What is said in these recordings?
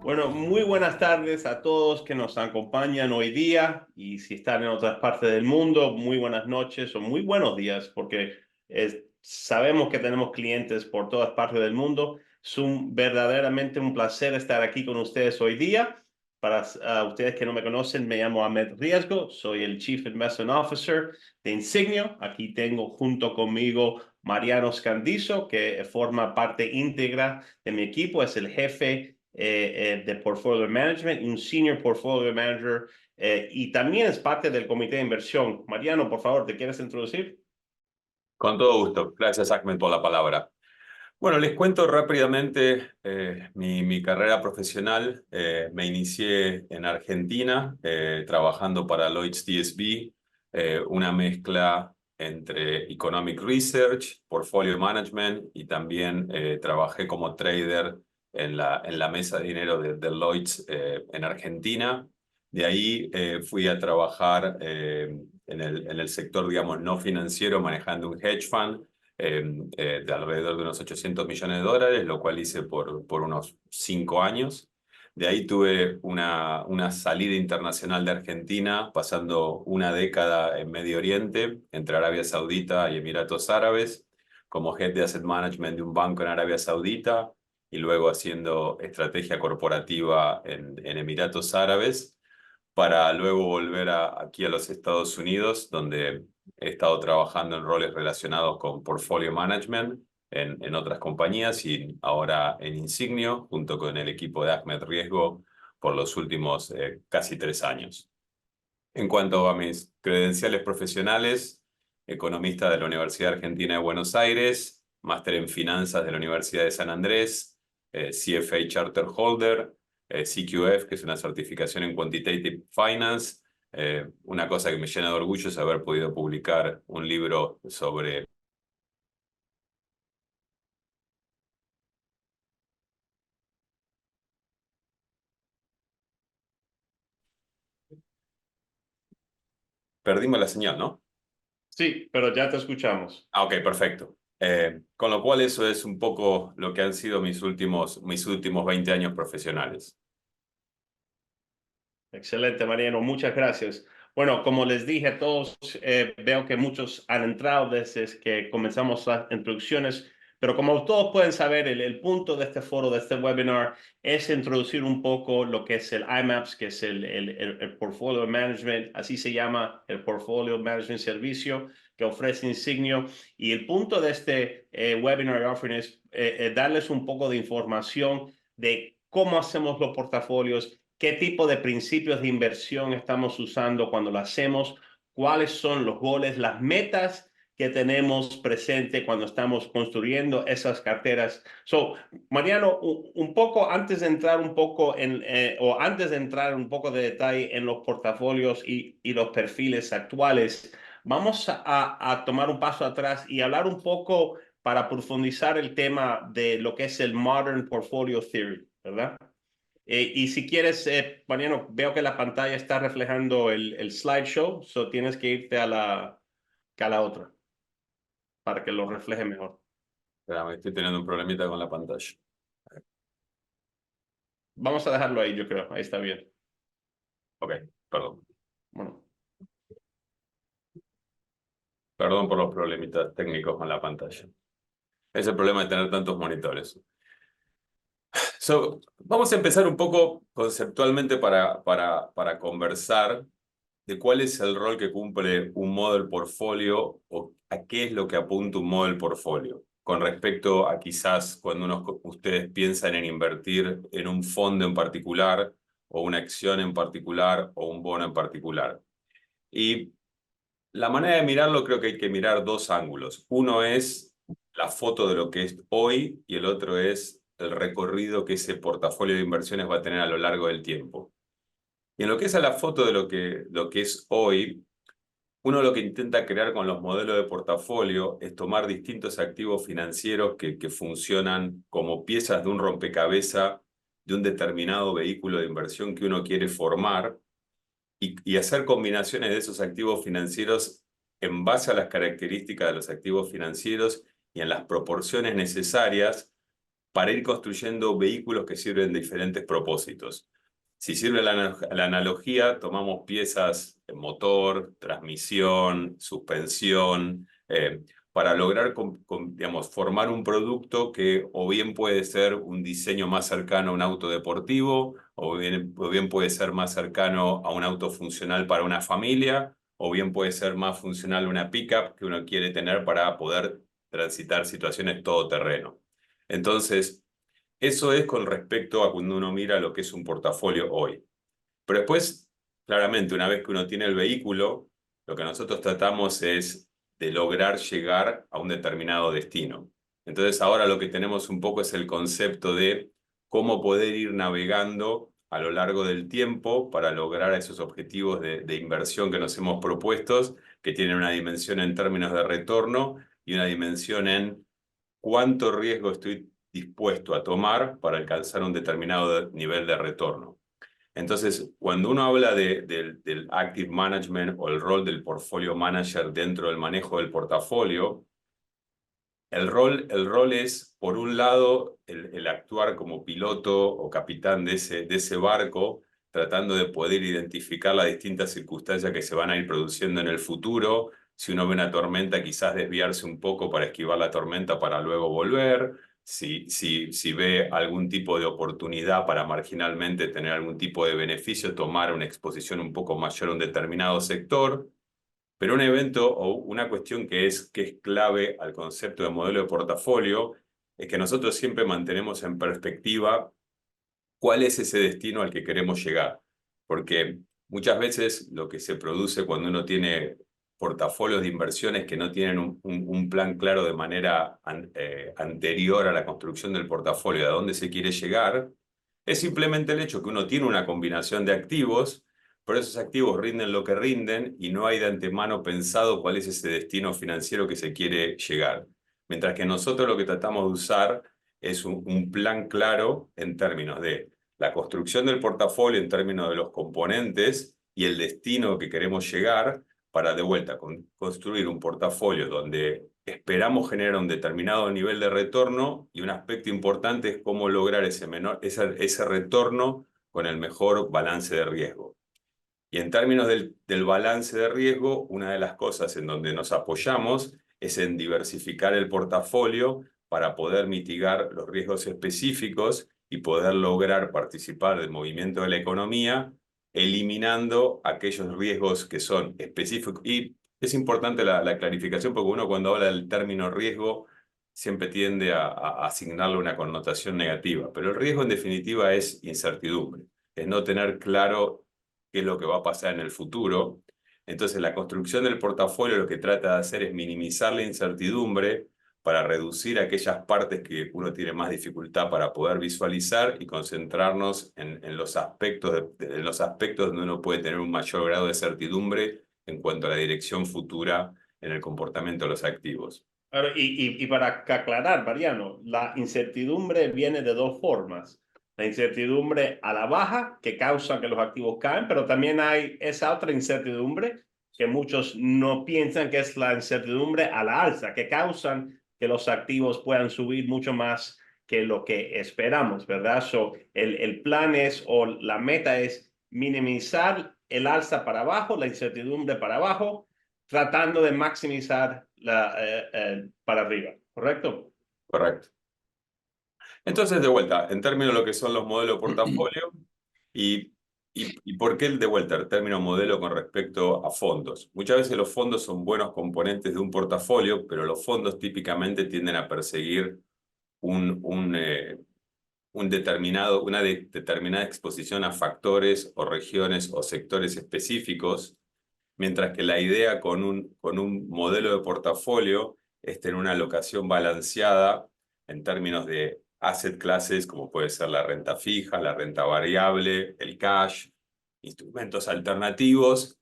Bueno, muy buenas tardes a todos que nos acompañan hoy día y si están en otras partes del mundo, muy buenas noches o muy buenos días porque sabemos que tenemos clientes por todas partes del mundo. Es verdaderamente un placer estar aquí con ustedes hoy día. Para ustedes que no me conocen, me llamo Ahmed Riesgo, soy el Chief Investment Officer de Insignio. Aquí tengo junto conmigo Mariano Scandizo, que forma parte íntegra de mi equipo, es el jefe de Portfolio Management y un Senior Portfolio Manager y también es parte del comité de inversión. Mariano, por favor, ¿te quieres introducir? Con todo gusto. Gracias, Ahmed, por la palabra. Bueno, les cuento rápidamente mi carrera profesional. Me inicié en Argentina trabajando para Lloyds DSB, una mezcla entre Economic Research, Portfolio Management y también trabajé como trader en la mesa de dinero de Lloyds en Argentina. De ahí fui a trabajar en el sector, digamos, no financiero, manejando un hedge fund de alrededor de unos 800 millones de dólares, lo cual hice por unos 5 años. De ahí tuve una salida internacional de Argentina, pasando una década en Medio Oriente, entre Arabia Saudita y Emiratos Árabes, como head de asset management de un banco en Arabia Saudita, y luego haciendo estrategia corporativa en Emiratos Árabes, para luego volver aquí a los Estados Unidos, donde he estado trabajando en roles relacionados con portfolio management en otras compañías y ahora en Insignio, junto con el equipo de Ahmed Riesgo, por los últimos casi 3 años. En cuanto a mis credenciales profesionales, economista de la Universidad Argentina de Buenos Aires, máster en finanzas de la Universidad de San Andrés, CFA Charter Holder, CQF, que es una certificación en Quantitative Finance. Una cosa que me llena de orgullo es haber podido publicar un libro sobre... Perdimos la señal, ¿no? Sí, pero ya te escuchamos. Ah, ok, perfecto. Con lo cual eso es un poco lo que han sido mis últimos 20 años profesionales. Excelente, Mariano, muchas gracias. Bueno, como les dije a todos, veo que muchos han entrado desde que comenzamos las introducciones, pero como todos pueden saber, el punto de este foro, de este webinar, es introducir un poco lo que es el IMAPS, que es el Portfolio Management, así se llama el Portfolio Management Servicio que ofrece Insignio. Y el punto de este webinar offering es darles un poco de información de cómo hacemos los portafolios, qué tipo de principios de inversión estamos usando cuando lo hacemos, cuáles son los goles, las metas que tenemos presente cuando estamos construyendo esas carteras. Mariano, un poco antes de entrar un poco o antes de entrar un poco de detalle en los portafolios y los perfiles actuales, vamos a tomar un paso atrás y hablar un poco para profundizar el tema de lo que es el Modern Portfolio Theory, ¿verdad? Y si quieres, Mariano, veo que la pantalla está reflejando el slideshow, tienes que irte a la otra para que lo refleje mejor. Espérame, estoy teniendo un problemita con la pantalla. Vamos a dejarlo ahí, yo creo. Ahí está bien. Ok, perdón. Bueno, Perdón por los problemitas técnicos con la pantalla. Es el problema de tener tantos monitores. Vamos a empezar un poco conceptualmente para conversar de cuál es el rol que cumple un model portfolio o a qué es lo que apunta un model portfolio con respecto a quizás cuando ustedes piensan en invertir en un fondo en particular o una acción en particular o un bono en particular. Y la manera de mirarlo, creo que hay que mirar dos ángulos. Uno es la foto de lo que es hoy y el otro es el recorrido que ese portafolio de inversiones va a tener a lo largo del tiempo. Y en lo que es a la foto de lo que es hoy, uno lo que intenta crear con los modelos de portafolio es tomar distintos activos financieros que funcionan como piezas de un rompecabezas de un determinado vehículo de inversión que uno quiere formar, y hacer combinaciones de esos activos financieros en base a las características de los activos financieros y en las proporciones necesarias para ir construyendo vehículos que sirven de diferentes propósitos. Si sirve la analogía, tomamos piezas de motor, transmisión, suspensión, para lograr digamos, formar un producto que o bien puede ser un diseño más cercano a un auto deportivo, o bien puede ser más cercano a un auto funcional para una familia, o bien puede ser más funcional una pickup que uno quiere tener para poder transitar situaciones todoterreno. Entonces, eso es con respecto a cuando uno mira lo que es un portafolio hoy. Pero después, claramente, una vez que uno tiene el vehículo, lo que nosotros tratamos es de lograr llegar a un determinado destino. Entonces, ahora lo que tenemos un poco es el concepto de cómo poder ir navegando a lo largo del tiempo para lograr esos objetivos de inversión que nos hemos propuestos, que tienen una dimensión en términos de retorno y una dimensión en cuánto riesgo estoy dispuesto a tomar para alcanzar un determinado nivel de retorno. Entonces, cuando uno habla del active management o el rol del portfolio manager dentro del manejo del portafolio, el rol es, por un lado, el actuar como piloto o capitán de ese barco, tratando de poder identificar las distintas circunstancias que se van a ir produciendo en el futuro. Si uno ve una tormenta, quizás desviarse un poco para esquivar la tormenta para luego volver. Si ve algún tipo de oportunidad para marginalmente tener algún tipo de beneficio, tomar una exposición un poco mayor a un determinado sector. Pero un evento o una cuestión que es clave al concepto de modelo de portafolio es que nosotros siempre mantenemos en perspectiva cuál es ese destino al que queremos llegar. Porque muchas veces lo que se produce cuando uno tiene portafolios de inversiones que no tienen un plan claro de manera anterior a la construcción del portafolio, a dónde se quiere llegar, es simplemente el hecho que uno tiene una combinación de activos, pero esos activos rinden lo que rinden y no hay de antemano pensado cuál es ese destino financiero que se quiere llegar. Mientras que nosotros lo que tratamos de usar es un plan claro en términos de la construcción del portafolio, en términos de los componentes y el destino que queremos llegar, para de vuelta construir un portafolio donde esperamos generar un determinado nivel de retorno, y un aspecto importante es cómo lograr ese retorno con el mejor balance de riesgo. Y en términos del balance de riesgo, una de las cosas en donde nos apoyamos es en diversificar el portafolio para poder mitigar los riesgos específicos y poder lograr participar del movimiento de la economía, eliminando aquellos riesgos que son específicos. Y es importante la clarificación, porque uno, cuando habla del término riesgo, siempre tiende a asignarle una connotación negativa, pero el riesgo en definitiva es incertidumbre, es no tener claro qué es lo que va a pasar en el futuro. Entonces, la construcción del portafolio lo que trata de hacer es minimizar la incertidumbre para reducir aquellas partes que uno tiene más dificultad para poder visualizar y concentrarnos en los en los aspectos donde uno puede tener un mayor grado de certidumbre en cuanto a la dirección futura en el comportamiento de los activos. Ahora, y para aclarar, Mariano, la incertidumbre viene de dos formas. La incertidumbre a la baja, que causa que los activos caen, pero también hay esa otra incertidumbre que muchos no piensan, que es la incertidumbre a la alza, que causan que los activos puedan subir mucho más que lo que esperamos, ¿verdad? El plan es, o la meta es minimizar el alza para abajo, la incertidumbre para abajo, tratando de maximizar para arriba, ¿correcto? Correcto. Entonces, de vuelta, en términos de lo que son los modelos de portafolio, y, y por qué de vuelta el término modelo con respecto a fondos. Muchas veces los fondos son buenos componentes de un portafolio, pero los fondos típicamente tienden a perseguir una determinada exposición a factores o regiones o sectores específicos, mientras que la idea con un modelo de portafolio es tener una alocación balanceada en términos de asset classes, como puede ser la renta fija, la renta variable, el cash, instrumentos alternativos,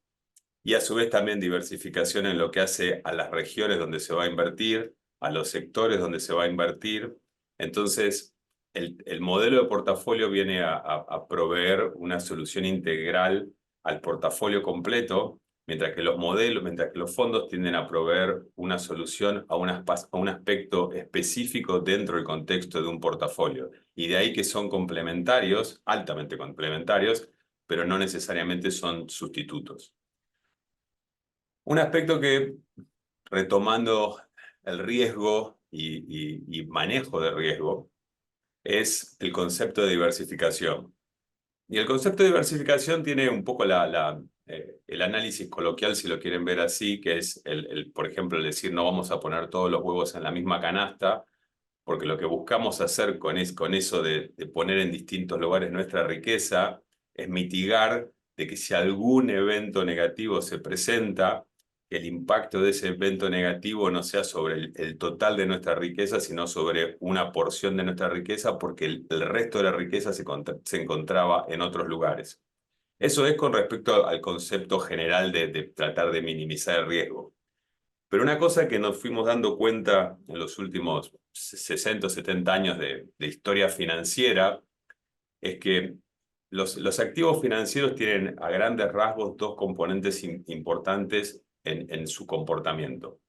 y a su vez también diversificación en lo que hace a las regiones donde se va a invertir, a los sectores donde se va a invertir. Entonces, el modelo de portafolio viene a proveer una solución integral al portafolio completo, mientras que los fondos tienden a proveer una solución a un aspecto específico dentro del contexto de un portafolio. Y de ahí que son complementarios, altamente complementarios, pero no necesariamente son sustitutos. Un aspecto que, retomando el riesgo y manejo de riesgo, es el concepto de diversificación. Y el concepto de diversificación tiene un poco el análisis coloquial, si lo quieren ver así, que es, por ejemplo, el decir no vamos a poner todos los huevos en la misma canasta, porque lo que buscamos hacer con eso de poner en distintos lugares nuestra riqueza es mitigar de que si algún evento negativo se presenta, que el impacto de ese evento negativo no sea sobre el total de nuestra riqueza, sino sobre una porción de nuestra riqueza, porque el resto de la riqueza se encontraba en otros lugares. Eso es con respecto al concepto general de tratar de minimizar el riesgo. Pero una cosa que nos fuimos dando cuenta en los últimos 60 o 70 años de historia financiera es que los activos financieros tienen a grandes rasgos dos componentes importantes en su comportamiento.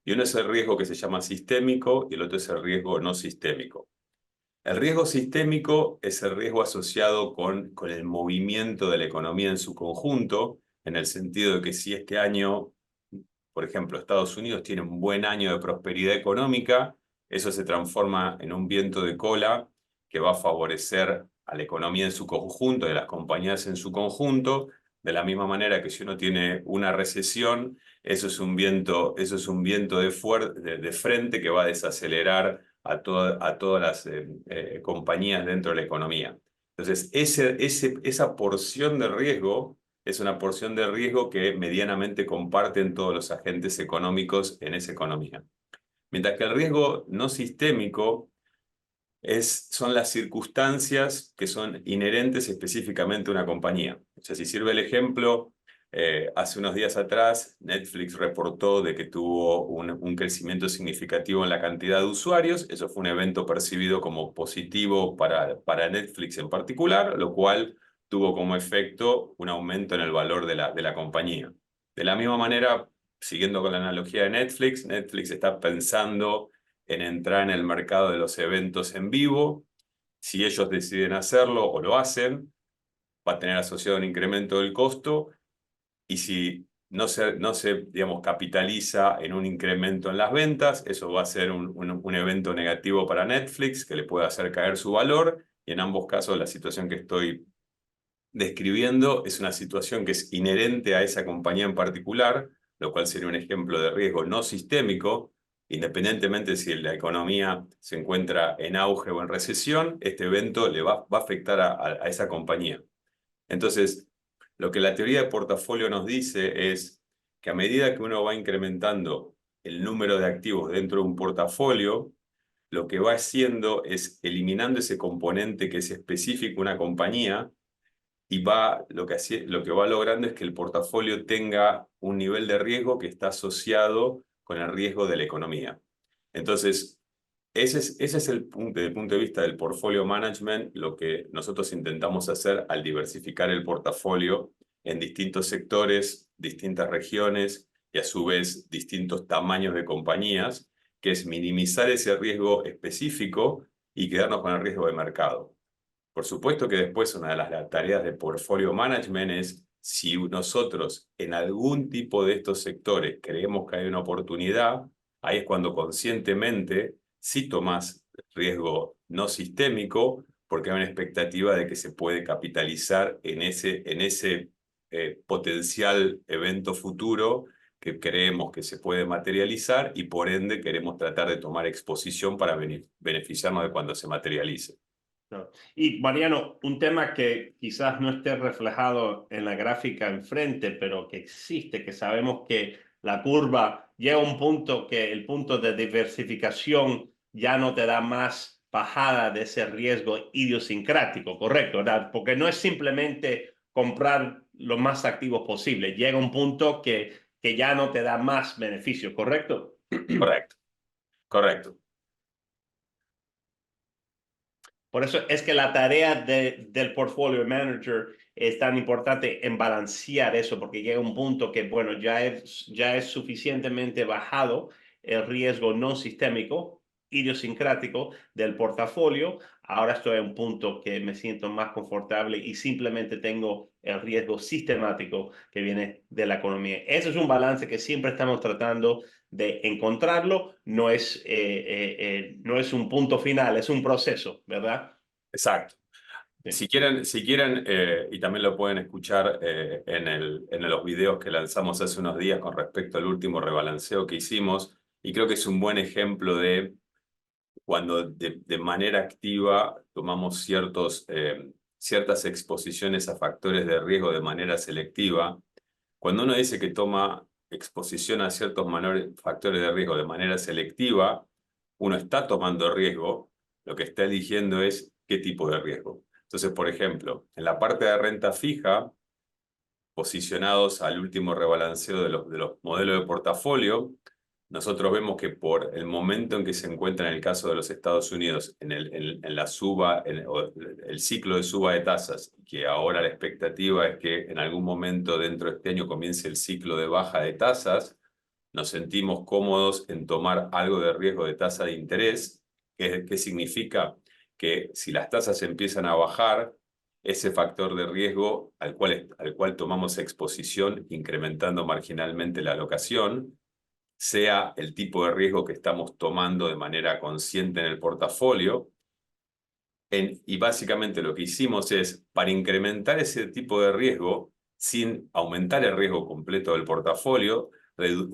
Y uno es el riesgo que se llama sistémico y el otro es el riesgo no sistémico. El riesgo sistémico es el riesgo asociado con el movimiento de la economía en su conjunto, en el sentido de que si este año, por ejemplo, Estados Unidos tiene un buen año de prosperidad económica, eso se transforma en un viento de cola que va a favorecer a la economía en su conjunto, de las compañías en su conjunto, de la misma manera que si uno tiene una recesión, eso es un viento de frente que va a desacelerar a todas las compañías dentro de la economía. Entonces, esa porción de riesgo es una porción de riesgo que medianamente comparten todos los agentes económicos en esa economía. Mientras que el riesgo no sistémico son las circunstancias que son inherentes específicamente a una compañía. O sea, si sirve el ejemplo, hace unos días atrás Netflix reportó de que tuvo un crecimiento significativo en la cantidad de usuarios. Eso fue un evento percibido como positivo para Netflix en particular, lo cual tuvo como efecto un aumento en el valor de la compañía. De la misma manera, siguiendo con la analogía de Netflix, Netflix está pensando en entrar en el mercado de los eventos en vivo. Si ellos deciden hacerlo o lo hacen, va a tener asociado un incremento del costo, y si no se digamos, capitaliza en un incremento en las ventas, eso va a ser un evento negativo para Netflix que le puede hacer caer su valor, y en ambos casos la situación que estoy describiendo es una situación que es inherente a esa compañía en particular, lo cual sería un ejemplo de riesgo no sistémico. Independientemente si la economía se encuentra en auge o en recesión, este evento le va a afectar a esa compañía. Entonces, lo que la teoría de portafolio nos dice es que a medida que uno va incrementando el número de activos dentro de un portafolio, lo que va haciendo es eliminando ese componente que es específico a una compañía, y lo que va logrando es que el portafolio tenga un nivel de riesgo que está asociado con el riesgo de la economía. Entonces, ese es desde el punto de vista del portfolio management, lo que nosotros intentamos hacer al diversificar el portafolio en distintos sectores, distintas regiones y a su vez distintos tamaños de compañías, que es minimizar ese riesgo específico y quedarnos con el riesgo de mercado. Por supuesto que después una de las tareas de portfolio management es, si nosotros en algún tipo de estos sectores creemos que hay una oportunidad, ahí es cuando conscientemente sí tomás riesgo no sistémico, porque hay una expectativa de que se puede capitalizar en ese potencial evento futuro que creemos que se puede materializar, y por ende queremos tratar de tomar exposición para beneficiarnos de cuando se materialice. No. Y Mariano, un tema que quizás no esté reflejado en la gráfica enfrente, pero que existe, que sabemos que la curva llega a un punto que el punto de diversificación ya no te da más bajada de ese riesgo idiosincrático, ¿correcto? ¿Verdad? Porque no es simplemente comprar lo más activos posible, llega un punto que ya no te da más beneficio, ¿correcto? Correcto, correcto. Por eso es que la tarea del portfolio manager es tan importante en balancear eso, porque llega un punto que, bueno, ya es suficientemente bajado el riesgo no sistémico, idiosincrático del portafolio. Ahora estoy a un punto que me siento más confortable y simplemente tengo el riesgo sistemático que viene de la economía. Ese es un balance que siempre estamos tratando de encontrarlo. No es un punto final, es un proceso, ¿verdad? Exacto. Sí. Si quieren y también lo pueden escuchar en los videos que lanzamos hace unos días con respecto al último rebalanceo que hicimos, y creo que es un buen ejemplo de cuando de manera activa tomamos ciertas exposiciones a factores de riesgo de manera selectiva. Cuando uno dice que toma exposición a ciertos factores de riesgo de manera selectiva, uno está tomando riesgo, lo que está eligiendo es qué tipo de riesgo. Entonces, por ejemplo, en la parte de renta fija, posicionados al último rebalanceo de los modelos de portafolio, nosotros vemos que por el momento en que se encuentra en el caso de los Estados Unidos, en la suba, o el ciclo de suba de tasas, que ahora la expectativa es que en algún momento dentro de este año comience el ciclo de baja de tasas, nos sentimos cómodos en tomar algo de riesgo de tasa de interés, que significa que si las tasas empiezan a bajar, ese factor de riesgo al cual tomamos exposición, incrementando marginalmente la alocación, sea el tipo de riesgo que estamos tomando de manera consciente en el portafolio. Y básicamente lo que hicimos es, para incrementar ese tipo de riesgo, sin aumentar el riesgo completo del portafolio,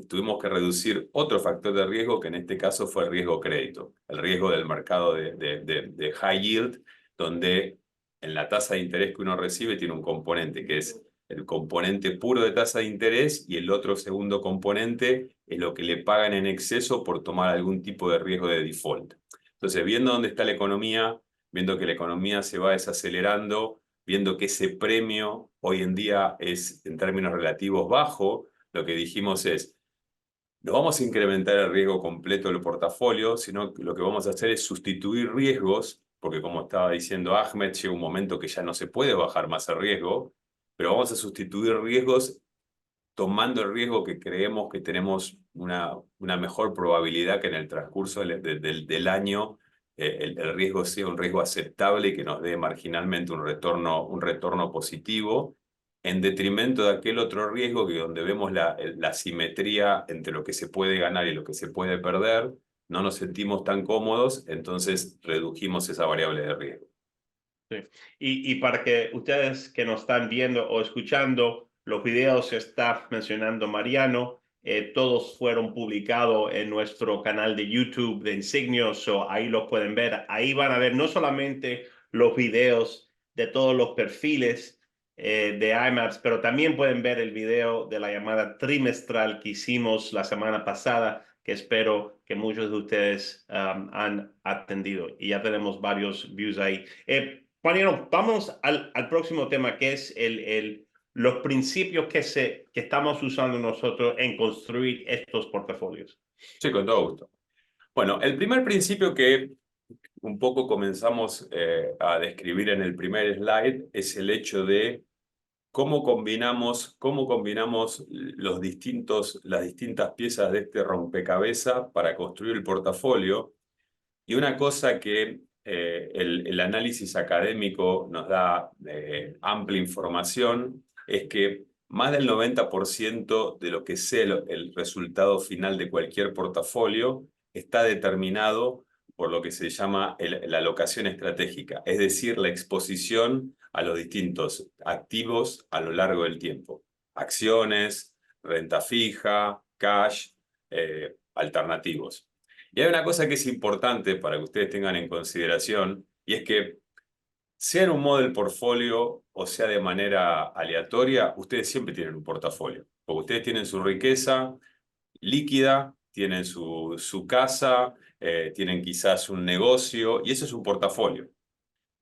tuvimos que reducir otro factor de riesgo, que en este caso fue el riesgo crédito, el riesgo del mercado de high yield, donde en la tasa de interés que uno recibe tiene un componente que es el componente puro de tasa de interés, y el otro segundo componente es lo que le pagan en exceso por tomar algún tipo de riesgo de default. Entonces, viendo dónde está la economía, viendo que la economía se va desacelerando, viendo que ese premio hoy en día es en términos relativos bajo, lo que dijimos es, no vamos a incrementar el riesgo completo del portafolio, sino que lo que vamos a hacer es sustituir riesgos, porque como estaba diciendo Ahmed, llega un momento que ya no se puede bajar más el riesgo, pero vamos a sustituir riesgos tomando el riesgo que creemos que tenemos una mejor probabilidad que en el transcurso del año el riesgo sea un riesgo aceptable y que nos dé marginalmente un retorno positivo, en detrimento de aquel otro riesgo que donde vemos la simetría entre lo que se puede ganar y lo que se puede perder, no nos sentimos tan cómodos, entonces redujimos esa variable de riesgo. Sí. Y para que ustedes que nos están viendo o escuchando, los videos que está mencionando Mariano, todos fueron publicados en nuestro canal de YouTube de Insignios, o ahí los pueden ver. Ahí van a ver no solamente los videos de todos los perfiles de IMAPS, pero también pueden ver el video de la llamada trimestral que hicimos la semana pasada, que espero que muchos de ustedes han atendido. Y ya tenemos varios views ahí. Mariano, vamos al próximo tema, que es los principios que estamos usando nosotros en construir estos portafolios. Sí, con todo gusto. Bueno, el primer principio que un poco comenzamos a describir en el primer slide es el hecho de cómo combinamos las distintas piezas de este rompecabezas para construir el portafolio. Y una cosa que el análisis académico nos da amplia información es que más del 90% de lo que sea el resultado final de cualquier portafolio está determinado por lo que se llama la alocación estratégica, es decir, la exposición a los distintos activos a lo largo del tiempo. Acciones, renta fija, cash, alternativos. Y hay una cosa que es importante para que ustedes tengan en consideración, y es que sea en un model portfolio o sea de manera aleatoria, ustedes siempre tienen un portafolio, porque ustedes tienen su riqueza líquida, tienen su casa, tienen quizás un negocio, y eso es un portafolio.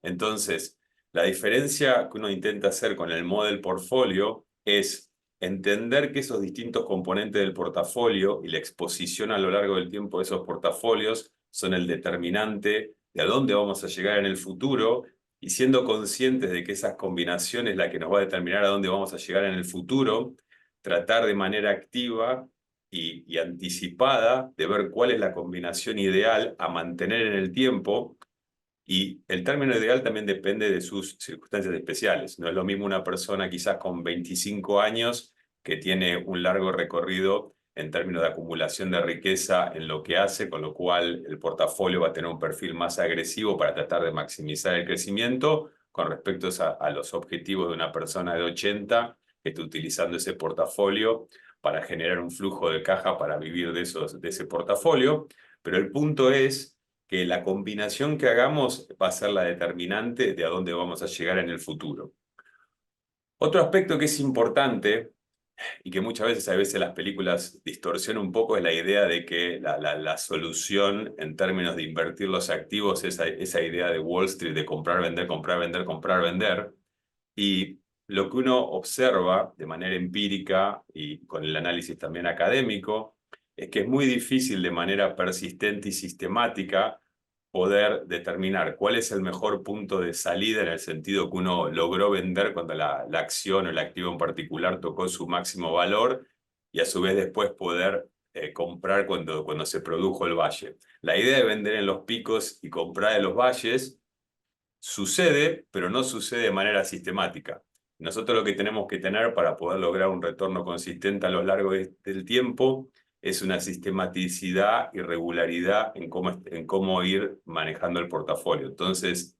Entonces, la diferencia que uno intenta hacer con el model portfolio es entender que esos distintos componentes del portafolio y la exposición a lo largo del tiempo de esos portafolios son el determinante de a dónde vamos a llegar en el futuro y siendo conscientes de que esas combinaciones es la que nos va a determinar a dónde vamos a llegar en el futuro, tratar de manera activa y anticipada de ver cuál es la combinación ideal a mantener en el tiempo. Y el término ideal también depende de sus circunstancias especiales. No es lo mismo una persona quizás con 25 años que tiene un largo recorrido en términos de acumulación de riqueza en lo que hace, con lo cual el portafolio va a tener un perfil más agresivo para tratar de maximizar el crecimiento con respecto a los objetivos de una persona de 80 que está utilizando ese portafolio para generar un flujo de caja para vivir de ese portafolio. Pero el punto es que la combinación que hagamos va a ser la determinante de a dónde vamos a llegar en el futuro. Otro aspecto que es importante y que muchas veces las películas distorsionan un poco es la idea de que la solución en términos de invertir los activos es esa idea de Wall Street de comprar, vender, comprar, vender, comprar, vender. Y lo que uno observa de manera empírica y con el análisis también académico es que es muy difícil de manera persistente y sistemática poder determinar cuál es el mejor punto de salida en el sentido que uno logró vender cuando la acción o el activo en particular tocó su máximo valor y a su vez después poder comprar cuando se produjo el valle. La idea de vender en los picos y comprar en los valles sucede, pero no sucede de manera sistemática. Nosotros lo que tenemos que tener para poder lograr un retorno consistente a lo largo del tiempo es una sistematicidad y regularidad en cómo ir manejando el portafolio. Entonces,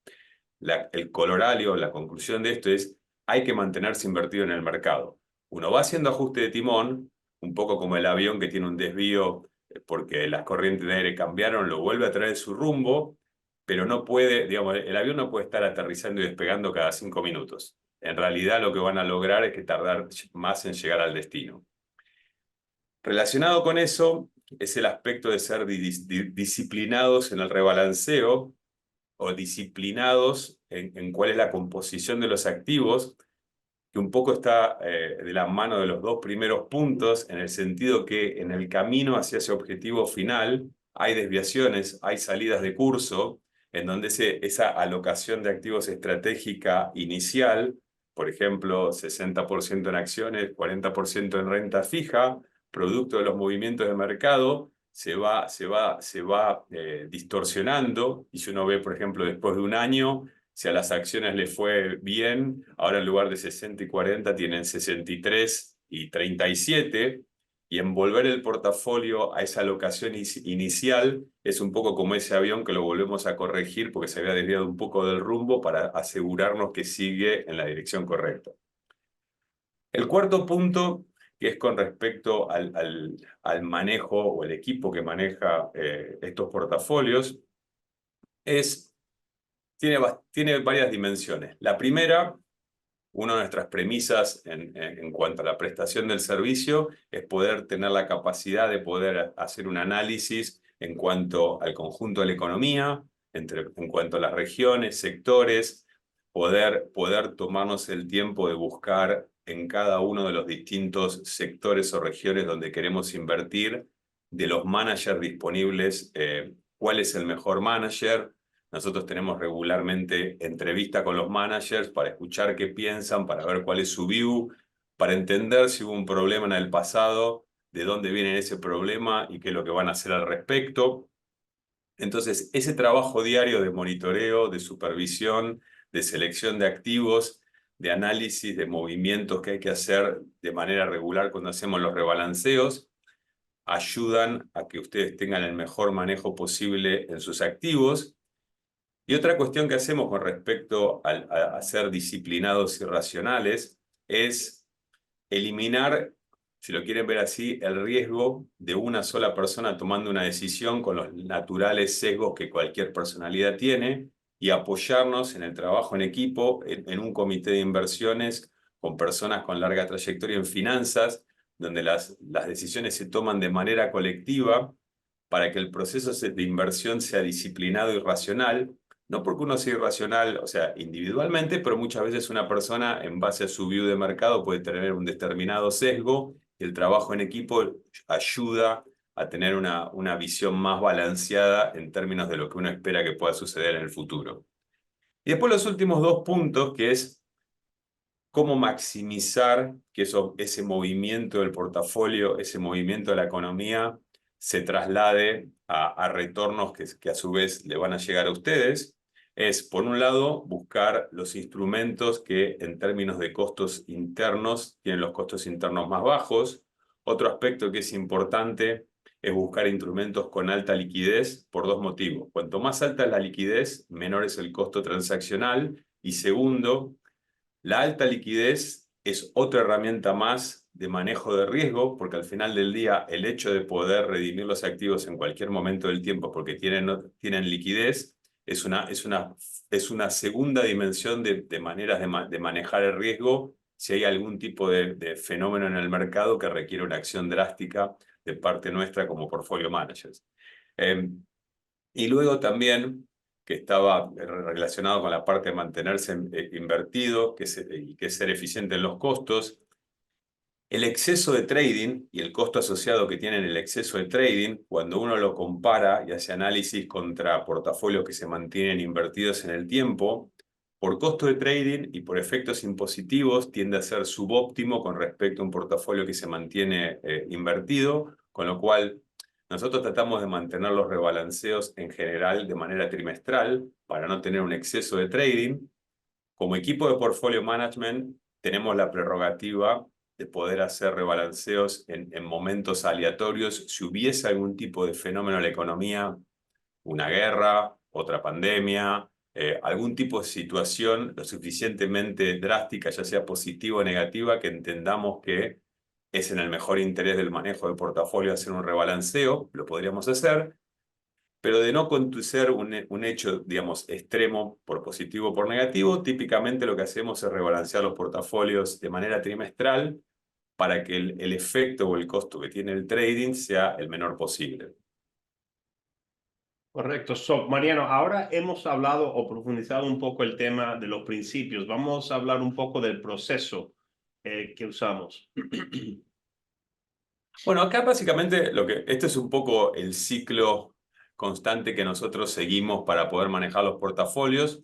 el corolario, la conclusión de esto es, hay que mantenerse invertido en el mercado. Uno va haciendo ajuste de timón, un poco como el avión que tiene un desvío porque las corrientes de aire cambiaron, lo vuelve a traer su rumbo, pero no puede, digamos, el avión no puede estar aterrizando y despegando cada 5 minutos. En realidad lo que van a lograr es que tardar más en llegar al destino. Relacionado con eso es el aspecto de ser disciplinados en el rebalanceo o disciplinados en cuál es la composición de los activos, que un poco está de la mano de los dos primeros puntos, en el sentido que en el camino hacia ese objetivo final hay desviaciones, hay salidas de curso, en donde esa alocación de activos estratégica inicial, por ejemplo, 60% en acciones, 40% en renta fija, producto de los movimientos de mercado, se va distorsionando, y si uno ve, por ejemplo, después de un año, si a las acciones le fue bien, ahora en lugar de 60 y 40 tienen 63 y 37, y envolver el portafolio a esa alocación inicial es un poco como ese avión que lo volvemos a corregir porque se había desviado un poco del rumbo para asegurarnos que sigue en la dirección correcta. El cuarto punto, que es con respecto al manejo o el equipo que maneja estos portafolios, tiene varias dimensiones. La primera, una de nuestras premisas en cuanto a la prestación del servicio es poder tener la capacidad de poder hacer un análisis en cuanto al conjunto de la economía, en cuanto a las regiones, sectores, poder tomarnos el tiempo de buscar en cada uno de los distintos sectores o regiones donde queremos invertir, de los managers disponibles, cuál es el mejor manager. Nosotros tenemos regularmente entrevista con los managers para escuchar qué piensan, para ver cuál es su view, para entender si hubo un problema en el pasado, de dónde viene ese problema y qué es lo que van a hacer al respecto. Entonces, ese trabajo diario de monitoreo, de supervisión, de selección de activos, de análisis de movimientos que hay que hacer de manera regular cuando hacemos los rebalanceos, ayudan a que ustedes tengan el mejor manejo posible en sus activos. Y otra cuestión que hacemos con respecto a ser disciplinados y racionales es eliminar, si lo quieren ver así, el riesgo de una sola persona tomando una decisión con los naturales sesgos que cualquier personalidad tiene y apoyarnos en el trabajo en equipo, en un comité de inversiones con personas con larga trayectoria en finanzas, donde las decisiones se toman de manera colectiva para que el proceso de inversión sea disciplinado y racional. No porque uno sea irracional, o sea, individualmente, pero muchas veces una persona, en base a su view de mercado, puede tener un determinado sesgo y el trabajo en equipo ayuda a tener una visión más balanceada en términos de lo que uno espera que pueda suceder en el futuro. Y después los últimos dos puntos, que es cómo maximizar que ese movimiento del portafolio, ese movimiento de la economía, se traslade a retornos que a su vez le van a llegar a ustedes. Es, por un lado, buscar los instrumentos que en términos de costos internos tienen los costos internos más bajos. Otro aspecto que es importante es buscar instrumentos con alta liquidez por dos motivos. Cuanto más alta es la liquidez, menor es el costo transaccional. Y segundo, la alta liquidez es otra herramienta más de manejo de riesgo, porque al final del día el hecho de poder redimir los activos en cualquier momento del tiempo porque tienen liquidez es una segunda dimensión de maneras de manejar el riesgo si hay algún tipo de fenómeno en el mercado que requiere una acción drástica de parte nuestra como portfolio managers. Y luego también, que estaba relacionado con la parte de mantenerse invertido, que es ser eficiente en los costos, el exceso de trading y el costo asociado que tiene el exceso de trading, cuando uno lo compara y hace análisis contra portafolios que se mantienen invertidos en el tiempo, por costo de trading y por efectos impositivos tiende a ser subóptimo con respecto a un portafolio que se mantiene invertido, con lo cual nosotros tratamos de mantener los rebalanceos en general de manera trimestral para no tener un exceso de trading. Como equipo de portfolio management tenemos la prerrogativa de poder hacer rebalanceos en momentos aleatorios si hubiese algún tipo de fenómeno en la economía, una guerra, otra pandemia, algún tipo de situación lo suficientemente drástica, ya sea positiva o negativa, que entendamos que es en el mejor interés del manejo del portafolio hacer un rebalanceo, lo podríamos hacer, pero de no conducir un hecho, digamos, extremo por positivo o por negativo, típicamente lo que hacemos es rebalancear los portafolios de manera trimestral para que el efecto o el costo que tiene el trading sea el menor posible. Correcto. So, Mariano, ahora hemos hablado o profundizado un poco el tema de los principios. Vamos a hablar un poco del proceso que usamos. Bueno, acá básicamente este es un poco el ciclo constante que nosotros seguimos para poder manejar los portafolios.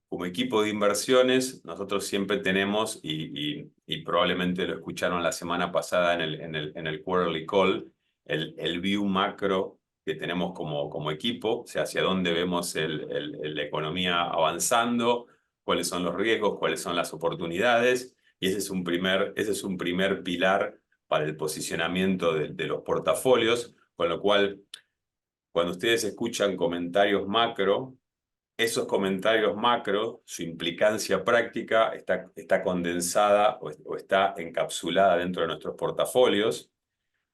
Como equipo de inversiones, nosotros siempre tenemos, y probablemente lo escucharon la semana pasada en el quarterly call, el view macro que tenemos como equipo, o sea, hacia dónde vemos la economía avanzando, cuáles son los riesgos, cuáles son las oportunidades, y ese es un primer pilar para el posicionamiento de los portafolios, con lo cual, cuando ustedes escuchan comentarios macro, esos comentarios macro, su implicancia práctica está condensada o está encapsulada dentro de nuestros portafolios.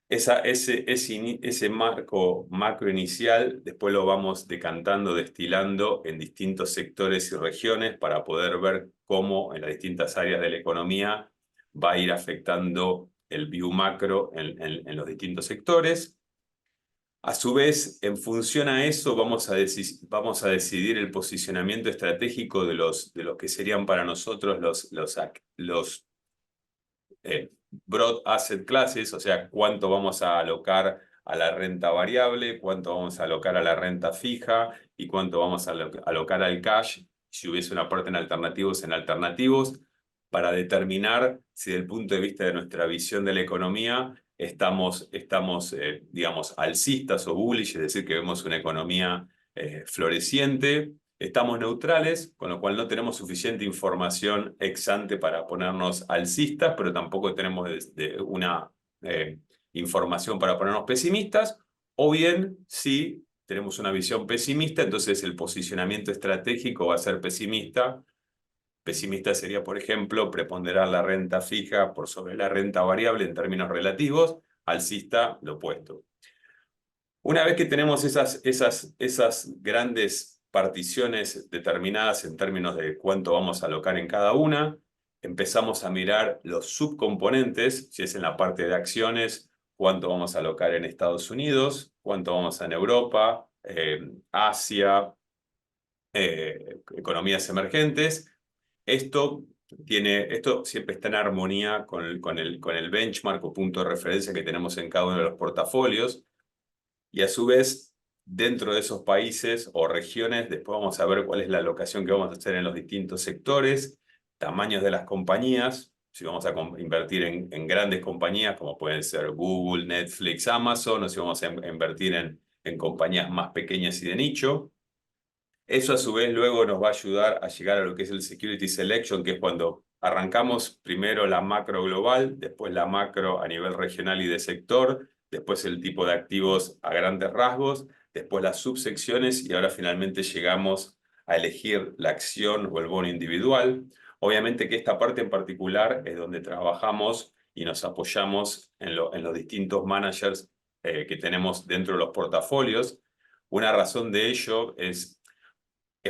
Ese marco macro inicial, después lo vamos decantando, destilando en distintos sectores y regiones para poder ver cómo en las distintas áreas de la economía va a ir afectando el view macro en los distintos sectores. A su vez, en función a eso, vamos a decidir el posicionamiento estratégico de los que serían para nosotros los broad asset classes, o sea, cuánto vamos a alocar a la renta variable, cuánto vamos a alocar a la renta fija y cuánto vamos a alocar al cash, si hubiese una parte en alternativos, para determinar si desde el punto de vista de nuestra visión de la economía estamos digamos, alcistas o bullish, es decir, que vemos una economía floreciente. Estamos neutrales, con lo cual no tenemos suficiente información ex ante para ponernos alcistas, pero tampoco tenemos una información para ponernos pesimistas, o bien si tenemos una visión pesimista, entonces el posicionamiento estratégico va a ser pesimista. Pesimista sería, por ejemplo, preponderar la renta fija por sobre la renta variable en términos relativos, alcista lo opuesto. Una vez que tenemos esas grandes particiones determinadas en términos de cuánto vamos a alocar en cada una, empezamos a mirar los subcomponentes, si es en la parte de acciones, cuánto vamos a alocar en Estados Unidos, cuánto vamos en Europa, Asia, economías emergentes. Esto siempre está en armonía con el benchmark o punto de referencia que tenemos en cada uno de los portafolios. Y a su vez, dentro de esos países o regiones, después vamos a ver cuál es la alocación que vamos a hacer en los distintos sectores, tamaños de las compañías, si vamos a invertir en grandes compañías como pueden ser Google, Netflix, Amazon, o si vamos a invertir en compañías más pequeñas y de nicho. Eso a su vez luego nos va a ayudar a llegar a lo que es el Security Selection, que es cuando arrancamos primero la macro global, después la macro a nivel regional y de sector, después el tipo de activos a grandes rasgos, después las subsecciones y ahora finalmente llegamos a elegir la acción o el bono individual. Obviamente que esta parte en particular es donde trabajamos y nos apoyamos en los distintos managers que tenemos dentro de los portafolios. Una razón de ello es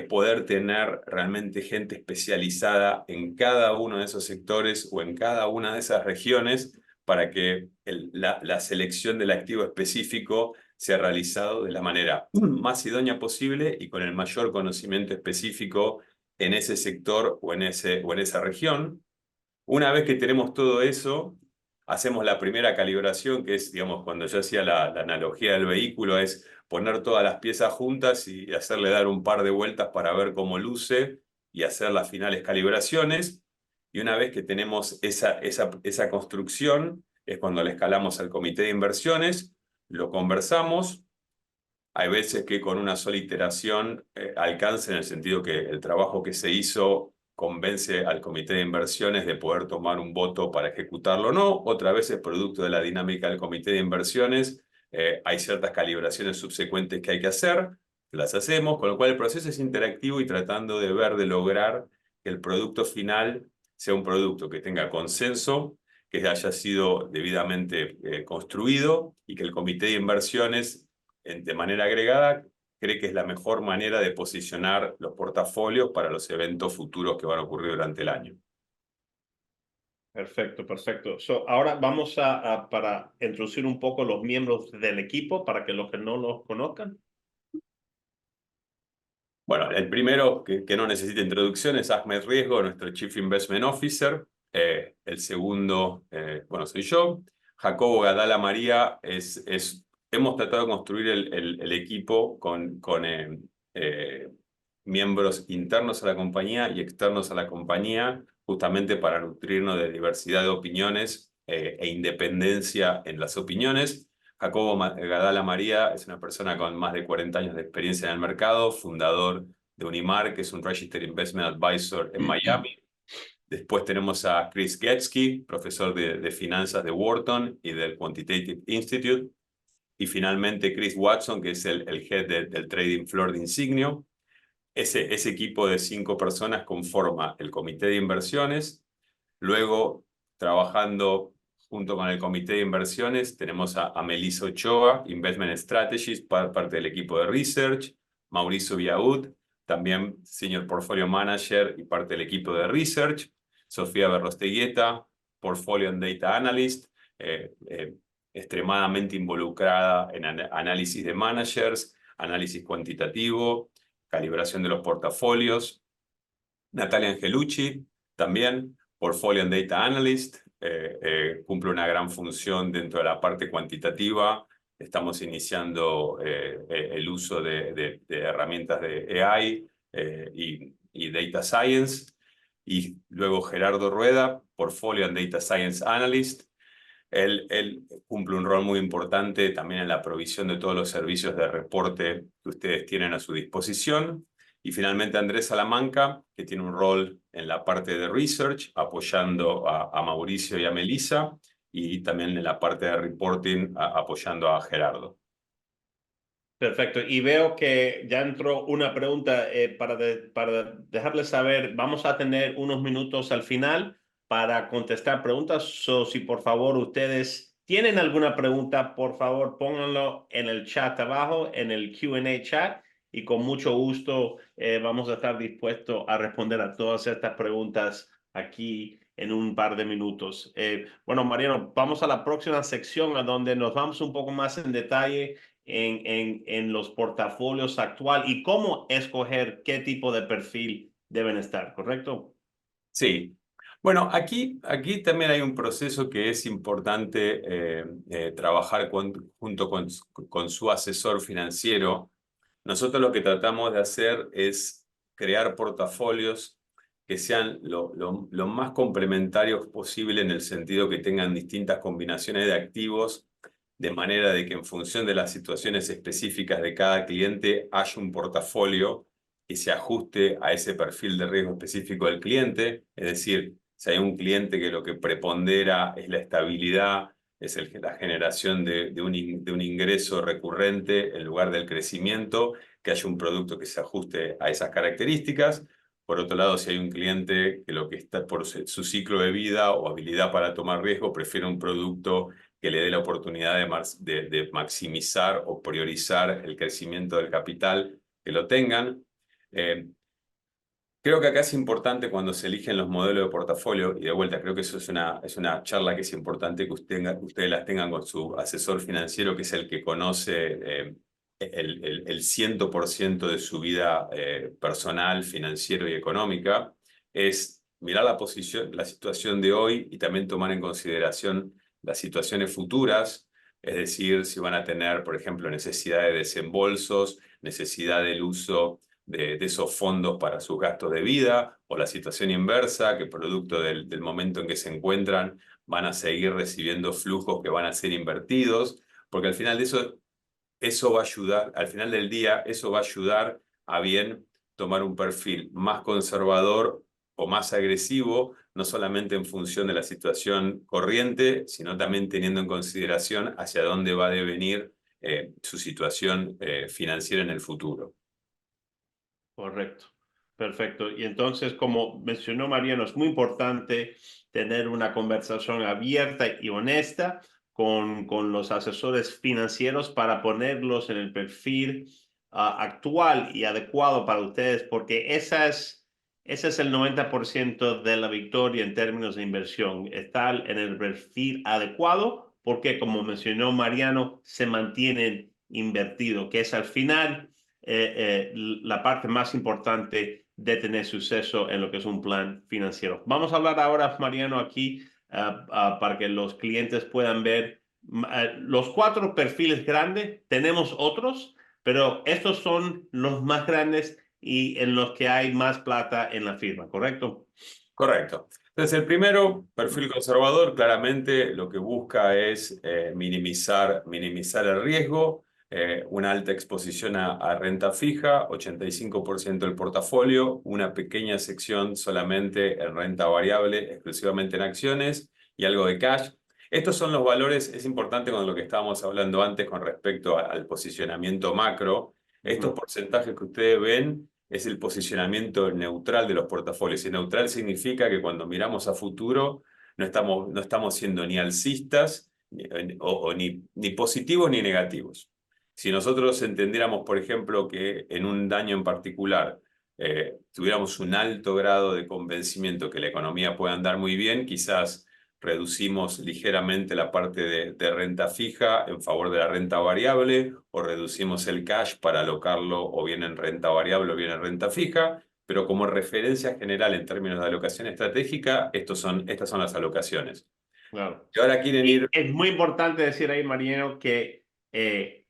poder tener realmente gente especializada en cada uno de esos sectores o en cada una de esas regiones para que la selección del activo específico sea realizado de la manera más idónea posible y con el mayor conocimiento específico en ese sector o en esa región. Una vez que tenemos todo eso, hacemos la primera calibración, que es, digamos, cuando yo hacía la analogía del vehículo, es poner todas las piezas juntas y hacerle dar un par de vueltas para ver cómo luce y hacer las finales calibraciones. Y una vez que tenemos esa construcción, es cuando le escalamos al comité de inversiones, lo conversamos. Hay veces que con una sola iteración alcanza en el sentido que el trabajo que se hizo convence al comité de inversiones de poder tomar un voto para ejecutarlo o no. Otra vez es producto de la dinámica del comité de inversiones. Hay ciertas calibraciones subsecuentes que hay que hacer, las hacemos, con lo cual el proceso es interactivo y tratando de ver, de lograr que el producto final sea un producto que tenga consenso, que haya sido debidamente construido y que el comité de inversiones de manera agregada, cree que es la mejor manera de posicionar los portafolios para los eventos futuros que van a ocurrir durante el año. Perfecto, perfecto. Ahora vamos para introducir un poco los miembros del equipo para que los que no los conozcan. Bueno, el primero que no necesita introducción es Ahmed Riesgo, nuestro Chief Investment Officer. El segundo, bueno, soy yo. Jacobo Gadala María hemos tratado de construir el equipo con miembros internos a la compañía y externos a la compañía, justamente para nutrirnos de diversidad de opiniones e independencia en las opiniones. Jacobo Gadala María es una persona con más de 40 años de experiencia en el mercado, fundador de Unimar, que es un Registered Investment Advisor en Miami. Después tenemos a Chris Getsky, profesor de finanzas de Wharton y del Quantitative Institute. Y finalmente Chris Watson, que es el head del trading floor de Insignio. Ese equipo de 5 personas conforma el comité de inversiones. Luego, trabajando junto con el comité de inversiones, tenemos a Melissa Ochoa, Investment Strategies, parte del equipo de Research, Mauricio Viaud, también Senior Portfolio Manager y parte del equipo de Research, Sofía Berrosteguieta, Portfolio and Data Analyst, extremadamente involucrada en análisis de managers, análisis cuantitativo, calibración de los portafolios. Natalia Angelucci, también Portfolio and Data Analyst, cumple una gran función dentro de la parte cuantitativa. Estamos iniciando el uso de herramientas de AI y Data Science. Y luego Gerardo Rueda, Portfolio and Data Science Analyst. Él cumple un rol muy importante también en la provisión de todos los servicios de reporte que ustedes tienen a su disposición. Y finalmente Andrés Salamanca, que tiene un rol en la parte de research, apoyando a Mauricio y a Melissa, y también en la parte de reporting, apoyando a Gerardo. Perfecto. Y veo que ya entró una pregunta para dejarles saber, vamos a tener unos minutos al final para contestar preguntas. Si por favor ustedes tienen alguna pregunta, por favor pónganlo en el chat abajo, en el Q&A chat, y con mucho gusto vamos a estar dispuestos a responder a todas estas preguntas aquí en un par de minutos. Bueno, Mariano, vamos a la próxima sección a donde nos vamos un poco más en detalle en los portafolios actual y cómo escoger qué tipo de perfil deben estar, ¿correcto? Sí. Bueno, aquí también hay un proceso que es importante trabajar junto con su asesor financiero. Nosotros lo que tratamos de hacer es crear portafolios que sean lo más complementarios posible en el sentido que tengan distintas combinaciones de activos, de manera de que en función de las situaciones específicas de cada cliente haya un portafolio que se ajuste a ese perfil de riesgo específico del cliente. Es decir, si hay un cliente que lo que prepondera es la estabilidad, es la generación de un ingreso recurrente en lugar del crecimiento, que haya un producto que se ajuste a esas características. Por otro lado, si hay un cliente que lo que está por su ciclo de vida o habilidad para tomar riesgo, prefiere un producto que le dé la oportunidad de maximizar o priorizar el crecimiento del capital, que lo tengan. Eh, Creo que acá es importante cuando se eligen los modelos de portafolio, y de vuelta, creo que eso es una charla que es importante que ustedes las tengan con su asesor financiero, que es el que conoce el 100% de su vida personal, financiero y económica, es mirar la situación de hoy y también tomar en consideración las situaciones futuras, es decir, si van a tener, por ejemplo, necesidad de desembolsos, necesidad del uso de esos fondos para sus gastos de vida, o la situación inversa, que producto del momento en que se encuentran van a seguir recibiendo flujos que van a ser invertidos, porque al final de eso va a ayudar, al final del día, eso va a ayudar a bien tomar un perfil más conservador o más agresivo, no solamente en función de la situación corriente, sino también teniendo en consideración hacia dónde va a devenir su situación financiera en el futuro. Correcto, perfecto. Y entonces, como mencionó Mariano, es muy importante tener una conversación abierta y honesta con los asesores financieros para ponerlos en el perfil actual y adecuado para ustedes, porque ese es el 90% de la victoria en términos de inversión, estar en el perfil adecuado, porque como mencionó Mariano, se mantienen invertidos, que es al final la parte más importante de tener suceso en lo que es un plan financiero. Vamos a hablar ahora, Mariano, aquí para que los clientes puedan ver los 4 perfiles grandes. Tenemos otros, pero estos son los más grandes y en los que hay más plata en la firma, ¿correcto? Correcto. Entonces, el primero, perfil conservador, claramente lo que busca es minimizar el riesgo, una alta exposición a renta fija, 85% del portafolio, una pequeña sección solamente en renta variable, exclusivamente en acciones y algo de cash. Estos son los valores, es importante con lo que estábamos hablando antes con respecto al posicionamiento macro. Estos Ujú. porcentajes que ustedes ven es el posicionamiento neutral de los portafolios. Y neutral significa que cuando miramos a futuro no estamos siendo ni alcistas ni positivos ni negativos. Si nosotros entendiéramos, por ejemplo, que en un año en particular tuviéramos un alto grado de convencimiento que la economía puede andar muy bien, quizás reducimos ligeramente la parte de renta fija en favor de la renta variable, o reducimos el cash para alocarlo o bien en renta variable o bien en renta fija, pero como referencia general en términos de alocación estratégica, estas son las alocaciones. Claro. Y ahora quieren Y ir... es muy importante decir ahí, Mariano, que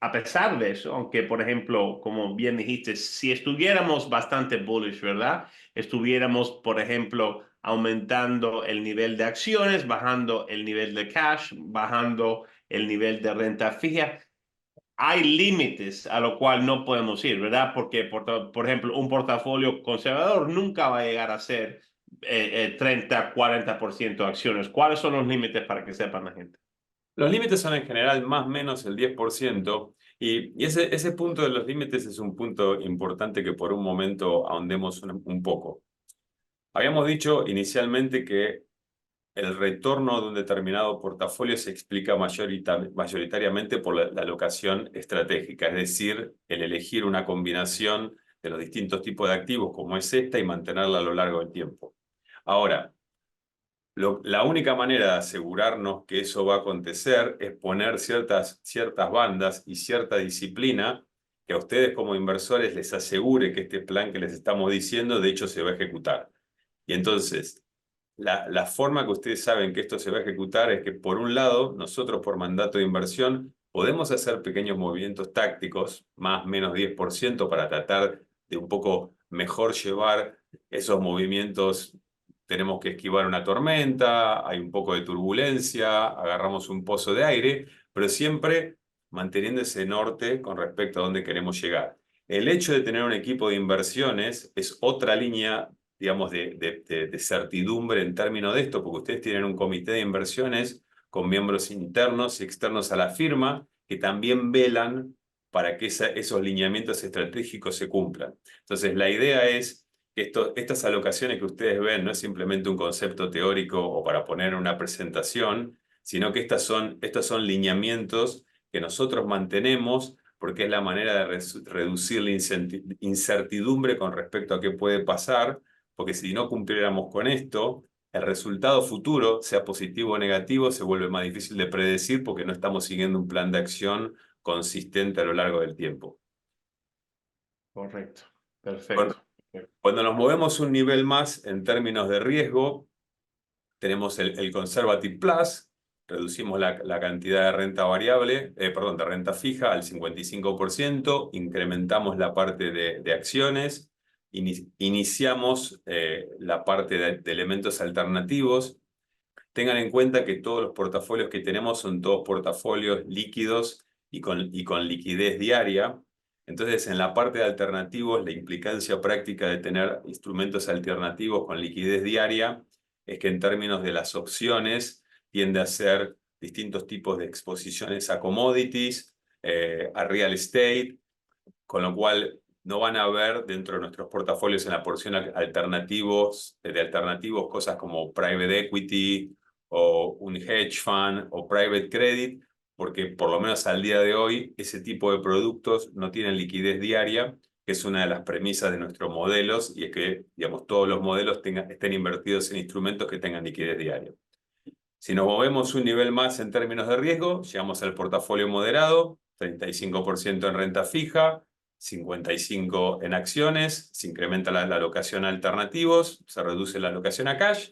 a pesar de eso, aunque por ejemplo, como bien dijiste, si estuviéramos bastante bullish, ¿verdad? Estuviéramos, por ejemplo, aumentando el nivel de acciones, bajando el nivel de cash, bajando el nivel de renta fija. Hay límites a lo cual no podemos ir, ¿verdad? Porque, por ejemplo, un portafolio conservador nunca va a llegar a ser 30, 40% de acciones. ¿Cuáles son los límites para que sepan la gente? Los límites son en general más o menos el 10%, y ese punto de los límites es un punto importante que por un momento ahondemos un poco. Habíamos dicho inicialmente que el retorno de un determinado portafolio se explica mayoritariamente por la alocación estratégica, es decir, el elegir una combinación de los distintos tipos de activos como es esta y mantenerla a lo largo del tiempo. Ahora, la única manera de asegurarnos que eso va a acontecer es poner ciertas bandas y cierta disciplina que a ustedes como inversores les asegure que este plan que les estamos diciendo de hecho se va a ejecutar. Y entonces, la forma que ustedes saben que esto se va a ejecutar es que, por un lado, nosotros por mandato de inversión podemos hacer pequeños movimientos tácticos, más o menos 10%, para tratar de un poco mejor llevar esos movimientos. Tenemos que esquivar una tormenta, hay un poco de turbulencia, agarramos un pozo de aire, pero siempre manteniendo ese norte con respecto a dónde queremos llegar. El hecho de tener un equipo de inversiones es otra línea, digamos, de certidumbre en términos de esto, porque ustedes tienen un comité de inversiones con miembros internos y externos a la firma que también velan para que esos lineamientos estratégicos se cumplan. Entonces, la idea es que estas alocaciones que ustedes ven no es simplemente un concepto teórico o para poner en una presentación, sino que estos son lineamientos que nosotros mantenemos porque es la manera de reducir la incertidumbre con respecto a qué puede pasar, porque si no cumpliéramos con esto, el resultado futuro, sea positivo o negativo, se vuelve más difícil de predecir porque no estamos siguiendo un plan de acción consistente a lo largo del tiempo. Correcto. Perfecto. Cuando, cuando nos movemos un nivel más en términos de riesgo, tenemos el Conservative Plus, reducimos la cantidad de renta variable, perdón, de renta fija al 55%, incrementamos la parte de acciones, iniciamos la parte de elementos alternativos. Tengan en cuenta que todos los portafolios que tenemos son todos portafolios líquidos y con liquidez diaria. Entonces, en la parte de alternativos, la implicancia práctica de tener instrumentos alternativos con liquidez diaria es que en términos de las opciones tiende a ser distintos tipos de exposiciones a commodities, a real estate, con lo cual no van a ver dentro de nuestros portafolios en la porción alternativos, de alternativos cosas como private equity o un hedge fund o private credit, porque por lo menos al día de hoy ese tipo de productos no tienen liquidez diaria, que es una de las premisas de nuestros modelos, y es que, digamos, todos los modelos estén invertidos en instrumentos que tengan liquidez diaria. Si nos movemos un nivel más en términos de riesgo, llegamos al portafolio moderado, 35% en renta fija, 55% en acciones, se incrementa la alocación a alternativos, se reduce la alocación a cash,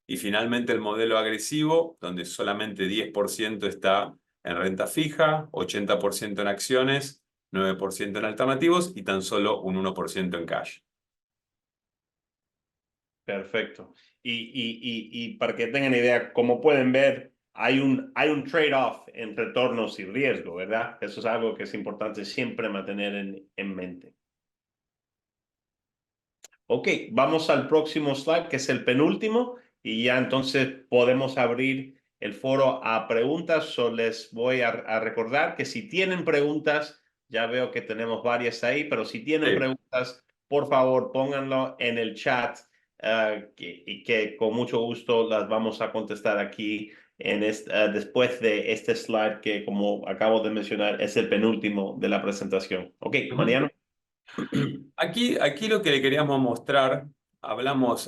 y finalmente el modelo agresivo, donde solamente 10% está en renta fija, 80% en acciones, 9% en alternativos y tan solo un 1% en cash. Perfecto. Y para que tengan idea, como pueden ver, hay un trade-off en retornos y riesgo, ¿verdad? Eso es algo que es importante siempre mantener en mente. Ok, vamos al próximo slide, que es el penúltimo, y ya entonces podemos abrir el foro a preguntas. So les voy a recordar que si tienen preguntas, ya veo que tenemos varias ahí, pero si tienen Sí. preguntas, por favor, pónganlo en el chat, y que con mucho gusto las vamos a contestar aquí después de este slide que, como acabo de mencionar, es el penúltimo de la presentación. Ok, Ujú. Mariano. Aquí lo que le queríamos mostrar, hablamos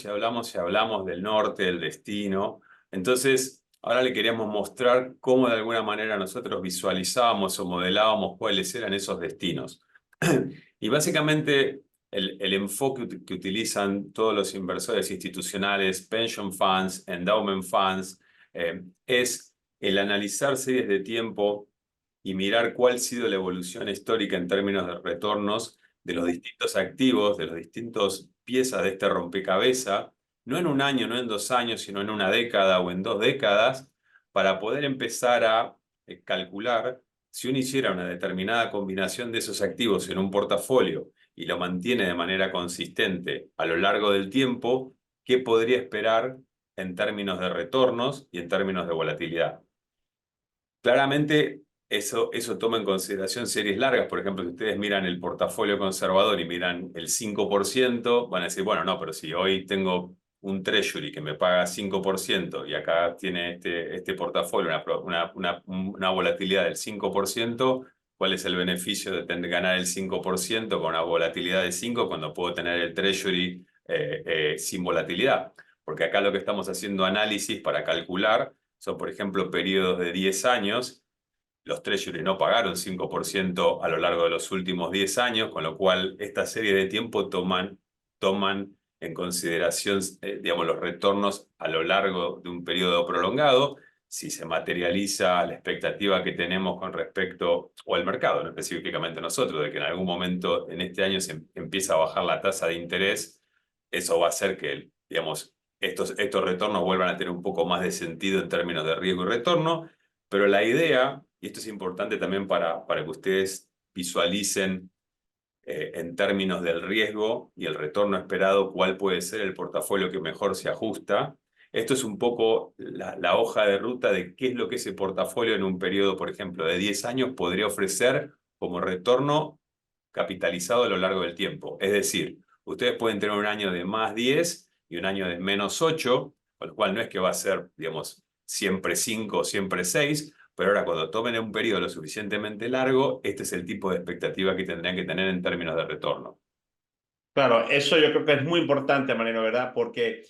y hablamos y hablamos del norte, del destino. Entonces, ahora le queríamos mostrar cómo de alguna manera nosotros visualizábamos o modelábamos cuáles eran esos destinos. Y básicamente el enfoque que utilizan todos los inversores institucionales, pension funds, endowment funds, es el analizar series de tiempo y mirar cuál ha sido la evolución histórica en términos de retornos de los distintos activos, de las distintas piezas de este rompecabezas, no en un año, no en 2 años, sino en una década o en 2 décadas, para poder empezar a calcular si uno hiciera una determinada combinación de esos activos en un portafolio y lo mantiene de manera consistente a lo largo del tiempo, ¿qué podría esperar en términos de retornos y en términos de volatilidad? Claramente, eso toma en consideración series largas. Por ejemplo, si ustedes miran el portafolio conservador y miran el 5%, van a decir, bueno, no, pero si hoy tengo un treasury que me paga 5% y acá tiene este portafolio una volatilidad del 5%, ¿cuál es el beneficio de ganar el 5% con una volatilidad de 5 cuando puedo tener el treasury sin volatilidad? Porque acá lo que estamos haciendo análisis para calcular son, por ejemplo, periodos de 10 años. Los treasury no pagaron 5% a lo largo de los últimos 10 años, con lo cual esta serie de tiempo toman en consideración, digamos, los retornos a lo largo de un periodo prolongado, si se materializa la expectativa que tenemos con respecto, o al mercado, no específicamente nosotros, de que en algún momento en este año se empieza a bajar la tasa de interés, eso va a hacer que, digamos, estos retornos vuelvan a tener un poco más de sentido en términos de riesgo y retorno, pero la idea, y esto es importante también para que ustedes visualicen en términos del riesgo y el retorno esperado, cuál puede ser el portafolio que mejor se ajusta. Esto es un poco la hoja de ruta de qué es lo que ese portafolio en un periodo, por ejemplo, de 10 años podría ofrecer como retorno capitalizado a lo largo del tiempo. Es decir, ustedes pueden tener un año de más 10 y un año de menos 8, con lo cual no es que va a ser, digamos, siempre 5 o siempre 6, pero ahora cuando tomen un periodo lo suficientemente largo, este es el tipo de expectativa que tendrían que tener en términos de retorno. Claro, eso yo creo que es muy importante, Mariano, ¿verdad? Porque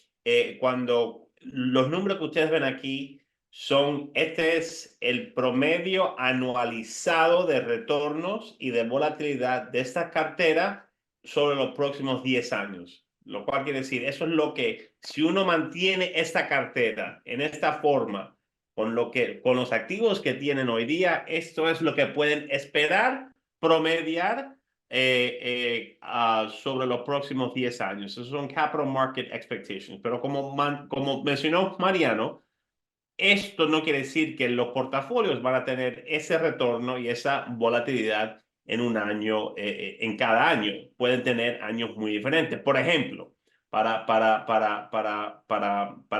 cuando los números que ustedes ven aquí son, este es el promedio anualizado de retornos y de volatilidad de esta cartera sobre los próximos 10 años. Lo cual quiere decir, eso es lo que, si uno mantiene esta cartera en esta forma, con los activos que tienen hoy día, esto es lo que pueden esperar, promediar sobre los próximos 10 años. Esos son capital market expectations. Pero como mencionó Mariano, esto no quiere decir que los portafolios van a tener ese retorno y esa volatilidad en un año, en cada año. Pueden tener años muy diferentes. Por ejemplo, para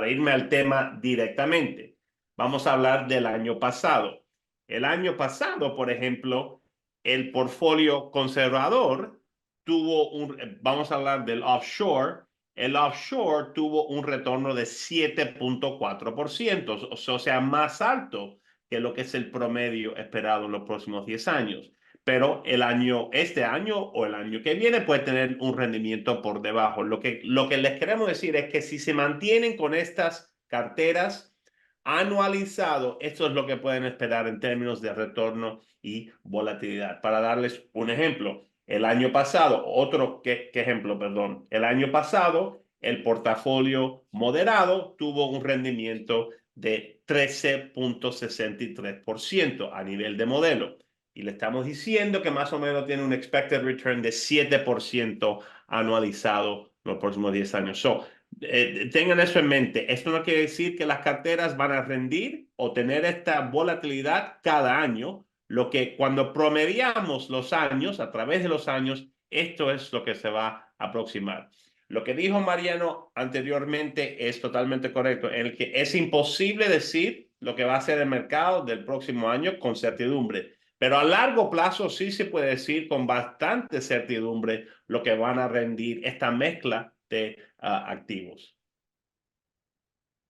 irme al tema directamente, vamos a hablar del año pasado. El año pasado, por ejemplo, el portfolio conservador vamos a hablar del offshore, el offshore tuvo un retorno de 7.4%, o sea, más alto que lo que es el promedio esperado en los próximos 10 años. Pero este año o el año que viene puede tener un rendimiento por debajo. Lo que les queremos decir es que si se mantienen con estas carteras anualizado, esto es lo que pueden esperar en términos de retorno y volatilidad. Para darles un ejemplo, el año pasado, ¿qué ejemplo, perdón? El año pasado, el portafolio moderado tuvo un rendimiento de 13.63% a nivel de modelo. Y le estamos diciendo que más o menos tiene un expected return de 7% anualizado los próximos 10 años. Tengan eso en mente. Esto no quiere decir que las carteras van a rendir o tener esta volatilidad cada año. Lo que cuando promediamos los años, a través de los años, esto es lo que se va a aproximar. Lo que dijo Mariano anteriormente es totalmente correcto, en el que es imposible decir lo que va a ser el mercado del próximo año con certidumbre, pero a largo plazo sí se puede decir con bastante certidumbre lo que van a rendir esta mezcla de activos.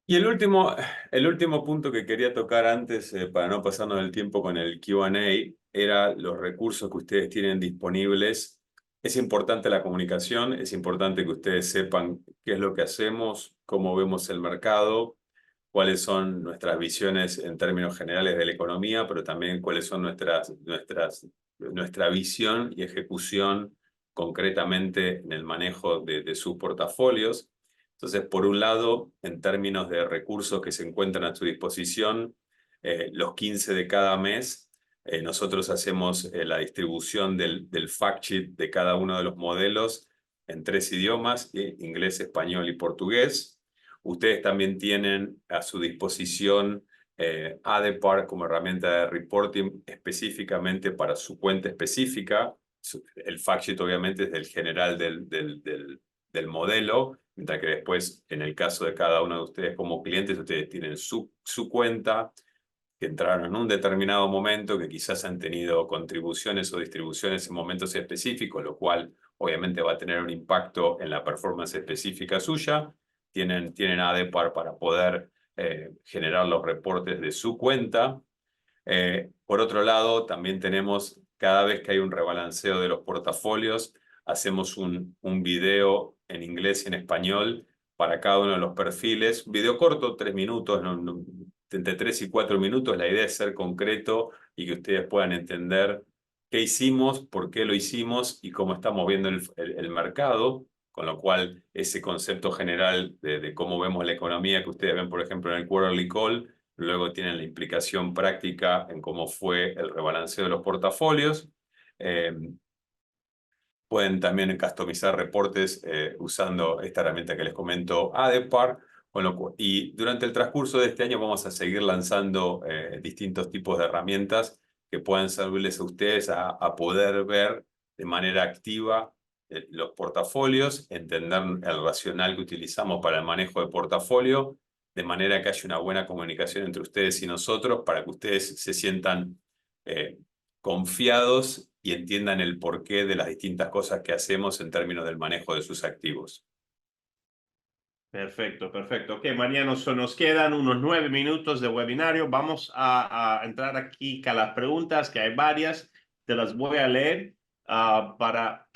Y el último punto que quería tocar antes, para no pasarnos el tiempo con el Q&A, era los recursos que ustedes tienen disponibles. Es importante la comunicación, es importante que ustedes sepan qué es lo que hacemos, cómo vemos el mercado, cuáles son nuestras visiones en términos generales de la economía, pero también cuáles son nuestra visión y ejecución concretamente en el manejo de sus portafolios. Entonces, por un lado, en términos de recursos que se encuentran a su disposición, los 15 de cada mes, nosotros hacemos la distribución del fact sheet de cada uno de los modelos en 3 idiomas, inglés, español y portugués. Ustedes también tienen a su disposición ADEPAR como herramienta de reporting específicamente para su cuenta específica. El fact sheet obviamente es del general del modelo, mientras que después, en el caso de cada uno de ustedes como clientes, ustedes tienen su cuenta, que entraron en un determinado momento, que quizás han tenido contribuciones o distribuciones en momentos específicos, lo cual obviamente va a tener un impacto en la performance específica suya. Tienen ADEPAR para poder generar los reportes de su cuenta. Por otro lado, también tenemos, cada vez que hay un rebalanceo de los portafolios, hacemos un video en inglés y en español para cada uno de los perfiles. Un video corto, 3 minutos, entre 3 y 4 minutos. La idea es ser concreto y que ustedes puedan entender qué hicimos, por qué lo hicimos y cómo estamos viendo el mercado con lo cual ese concepto general de cómo vemos la economía que ustedes ven, por ejemplo, en el quarterly call, luego tienen la implicación práctica en cómo fue el rebalanceo de los portafolios. Eh, Pueden también customizar reportes usando esta herramienta que les comento, Adepar. Y durante el transcurso de este año vamos a seguir lanzando distintos tipos de herramientas que puedan servirles a ustedes a poder ver de manera activa los portafolios, entender el racional que utilizamos para el manejo de portafolio, de manera que haya una buena comunicación entre ustedes y nosotros para que ustedes se sientan confiados y entiendan el porqué de las distintas cosas que hacemos en términos del manejo de sus activos. Perfecto, perfecto. Ok, Mariano, nos quedan unos 9 minutos de webinario. Vamos a entrar aquí a las preguntas, que hay varias. Te las voy a leer para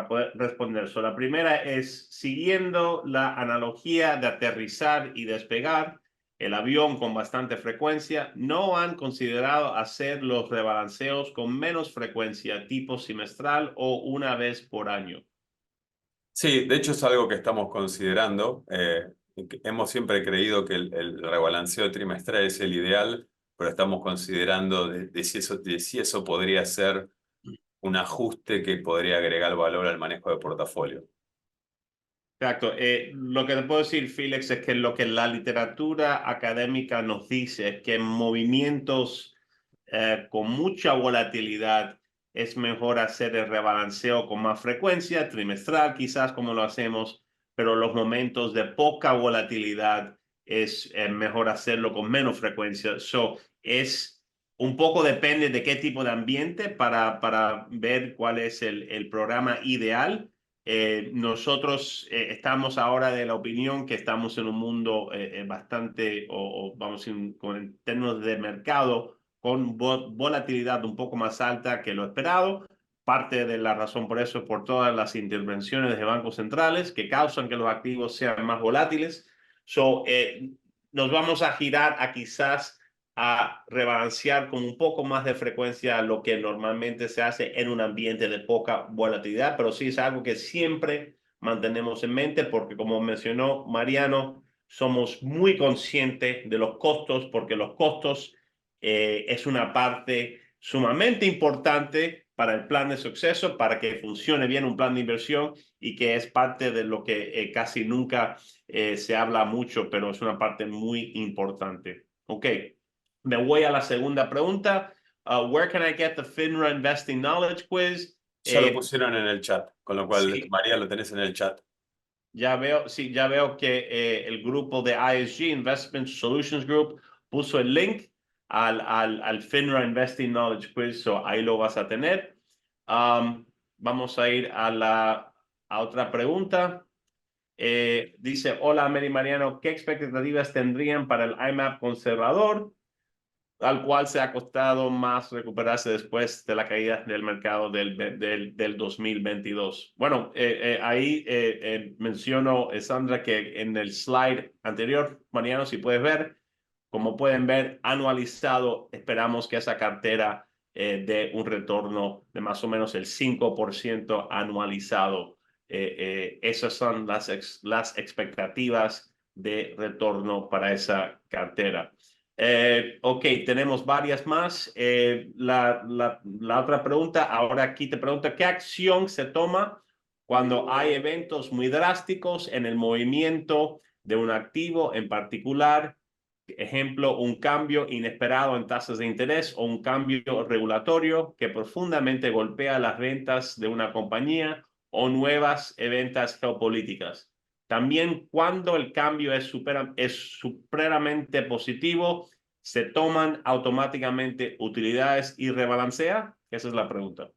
poder responder. La primera es, siguiendo la analogía de aterrizar y despegar el avión con bastante frecuencia, ¿no han considerado hacer los rebalanceos con menos frecuencia, tipo semestral o una vez por año? Sí, de hecho es algo que estamos considerando. Hemos siempre creído que el rebalanceo trimestral es el ideal, pero estamos considerando de si eso podría ser un ajuste que podría agregar valor al manejo de portafolio. Exacto. Lo que te puedo decir, Félix, es que lo que la literatura académica nos dice es que en movimientos con mucha volatilidad es mejor hacer el rebalanceo con más frecuencia, trimestral quizás como lo hacemos, pero los momentos de poca volatilidad es mejor hacerlo con menos frecuencia. Es un poco depende de qué tipo de ambiente para ver cuál es el programa ideal. Nosotros estamos ahora de la opinión que estamos en un mundo bastante, o vamos en términos de mercado, con volatilidad un poco más alta que lo esperado. Parte de la razón por eso es por todas las intervenciones de bancos centrales que causan que los activos sean más volátiles. Nos vamos a girar a quizás a rebalancear con un poco más de frecuencia lo que normalmente se hace en un ambiente de poca volatilidad, pero sí es algo que siempre mantenemos en mente porque, como mencionó Mariano, somos muy conscientes de los costos porque los costos es una parte sumamente importante para el plan de suceso, para que funcione bien un plan de inversión y que es parte de lo que casi nunca se habla mucho, pero es una parte muy importante. Ok. Me voy a la segunda pregunta. Where can I get the FINRA Investing Knowledge Quiz? Ya lo pusieron en el chat, con lo cual, Sí, María, lo tenés en el chat. sí, ya veo que el grupo de ISG, Investment Solutions Group, puso el link al FINRA Investing Knowledge Quiz, ahí lo vas a tener. Vamos a ir a otra pregunta. Dice, hola, Mary Mariano, ¿qué expectativas tendrían para el IMAP conservador, al cual se ha costado más recuperarse después de la caída del mercado del 2022? Bueno, ahí menciono, Sandra, que en el slide anterior, Mariano, si puedes ver, como pueden ver, anualizado, esperamos que esa cartera dé un retorno de más o menos el 5% anualizado. Esas son las expectativas de retorno para esa cartera. Ok, tenemos varias más. La otra pregunta, ahora aquí te pregunto, ¿qué acción se toma cuando hay eventos muy drásticos en el movimiento de un activo en particular? Ejemplo, un cambio inesperado en tasas de interés o un cambio regulatorio que profundamente golpea las ventas de una compañía o nuevas eventos geopolíticas. También cuando el cambio es supremamente positivo, ¿se toman automáticamente utilidades y rebalancea? Esa es la pregunta.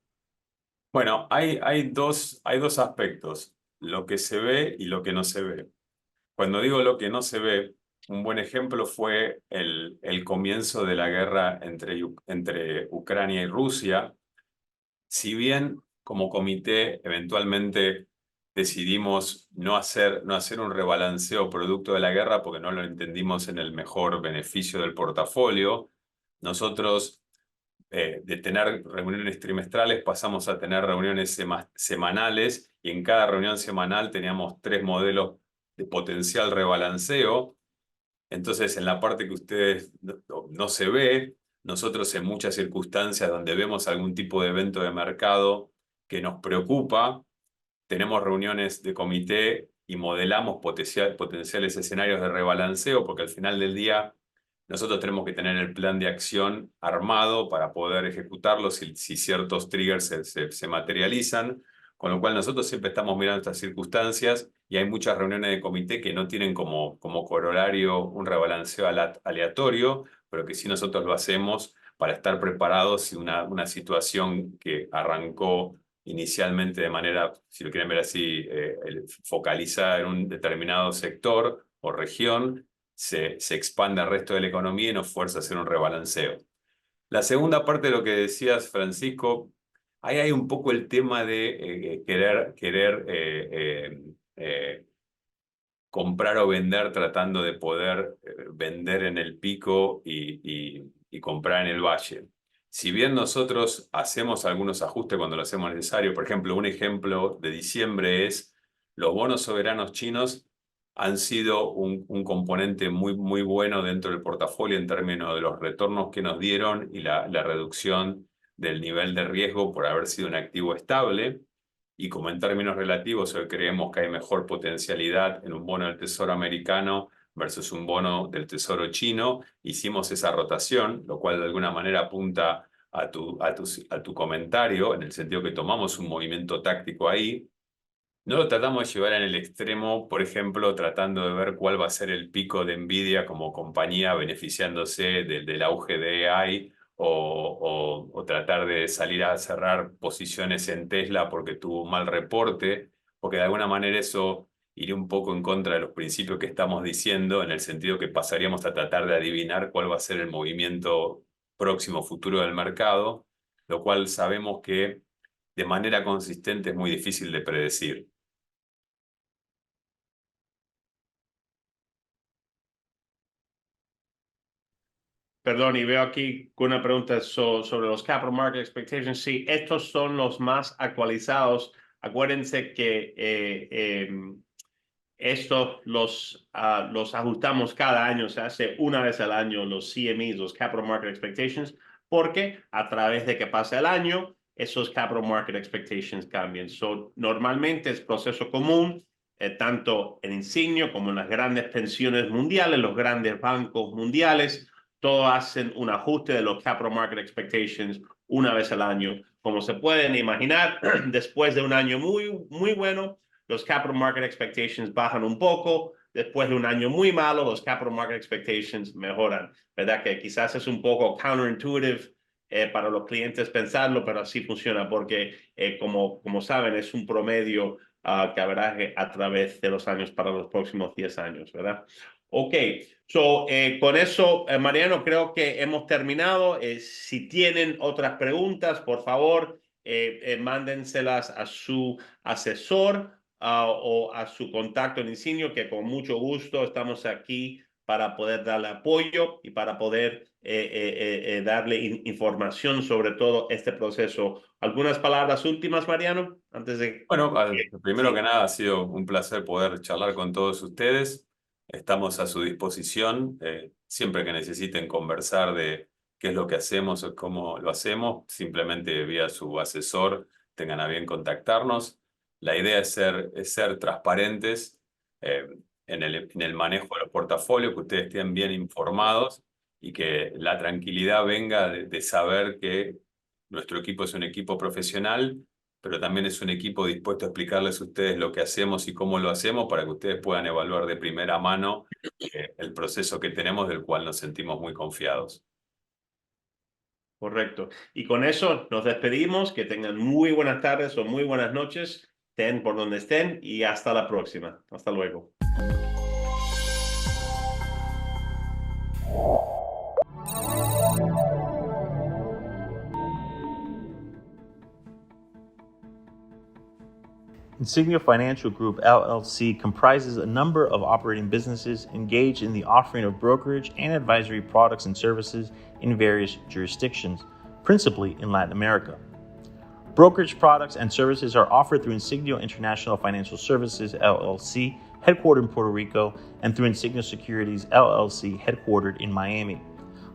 Bueno, hay dos aspectos, lo que se ve y lo que no se ve. Cuando digo lo que no se ve, un buen ejemplo fue el comienzo de la guerra entre Ucrania y Rusia. Si bien como comité eventualmente decidimos no hacer un rebalanceo producto de la guerra porque no lo entendimos en el mejor beneficio del portafolio, nosotros de tener reuniones trimestrales pasamos a tener reuniones semanales y en cada reunión semanal teníamos 3 modelos de potencial rebalanceo. Entonces, en la parte que ustedes no se ve, nosotros en muchas circunstancias donde vemos algún tipo de evento de mercado que nos preocupa, tenemos reuniones de comité y modelamos potenciales escenarios de rebalanceo, porque al final del día nosotros tenemos que tener el plan de acción armado para poder ejecutarlo si ciertos triggers se materializan, con lo cual nosotros siempre estamos mirando estas circunstancias y hay muchas reuniones de comité que no tienen como corolario un rebalanceo aleatorio, pero que sí nosotros lo hacemos para estar preparados si una situación que arrancó inicialmente de manera, si lo quieren ver así, focalizada en un determinado sector o región, se expande al resto de la economía y nos fuerza a hacer un rebalanceo. La segunda parte de lo que decías, Francisco, ahí hay un poco el tema de querer comprar o vender tratando de poder vender en el pico y comprar en el valle. Si bien nosotros hacemos algunos ajustes cuando lo hacemos necesario, por ejemplo, un ejemplo de diciembre es los bonos soberanos chinos han sido un componente muy bueno dentro del portafolio en términos de los retornos que nos dieron y la reducción del nivel de riesgo por haber sido un activo estable. Y como en términos relativos hoy creemos que hay mejor potencialidad en un bono del Tesoro americano versus un bono del Tesoro chino, hicimos esa rotación, lo cual de alguna manera apunta a tu comentario, en el sentido que tomamos un movimiento táctico ahí. No lo tratamos de llevar en el extremo, por ejemplo, tratando de ver cuál va a ser el pico de Nvidia como compañía beneficiándose del auge de AI o tratar de salir a cerrar posiciones en Tesla porque tuvo un mal reporte, porque de alguna manera eso iría un poco en contra de los principios que estamos diciendo, en el sentido que pasaríamos a tratar de adivinar cuál va a ser el movimiento próximo futuro del mercado, lo cual sabemos que de manera consistente es muy difícil de predecir. Perdón, y veo aquí una pregunta sobre los capital market expectations. Sí, estos son los más actualizados. Acuérdense que estos los ajustamos cada año, se hace una vez al año los CMEs, los capital market expectations, porque a través de que pasa el año, esos capital market expectations cambian. Normalmente es proceso común, tanto en Insignia como en las grandes pensiones mundiales, los grandes bancos mundiales, todos hacen un ajuste de los capital market expectations una vez al año. Como se pueden imaginar, después de un año muy bueno, los capital market expectations bajan un poco. Después de un año muy malo, los capital market expectations mejoran. ¿Verdad? Que quizás es un poco counterintuitive para los clientes pensarlo, pero así funciona porque, como saben, es un promedio que habrá a través de los años para los próximos 10 años, ¿verdad? Ok, con eso, Mariano, creo que hemos terminado. Si tienen otras preguntas, por favor, mándenselas a su asesor o a su contacto en Insignia, que con mucho gusto estamos aquí para poder darle apoyo y para poder darle información sobre todo este proceso. ¿Algunas palabras últimas, Mariano? Antes de... Bueno, primero Sí. que nada ha sido un placer poder charlar con todos ustedes. Estamos a su disposición siempre que necesiten conversar de qué es lo que hacemos o cómo lo hacemos, simplemente vía su asesor tengan a bien contactarnos. La idea es ser transparentes eh, en el manejo de los portafolios, que ustedes estén bien informados y que la tranquilidad venga de saber que nuestro equipo es un equipo profesional, pero también es un equipo dispuesto a explicarles a ustedes lo que hacemos y cómo lo hacemos para que ustedes puedan evaluar de primera mano el proceso que tenemos, del cual nos sentimos muy confiados. Correcto. Y con eso nos despedimos. Que tengan muy buenas tardes o muy buenas noches. Estén por donde estén y hasta la próxima. Hasta luego. Insignia Financial Group LLC comprises a number of operating businesses engaged in the offering of brokerage and advisory products and services in various jurisdictions. principally in Latin America. Brokerage products and services are offered through Insignio International Financial Services, LLC, headquartered in Puerto Rico, and through Insignio Securities, LLC, headquartered in Miami.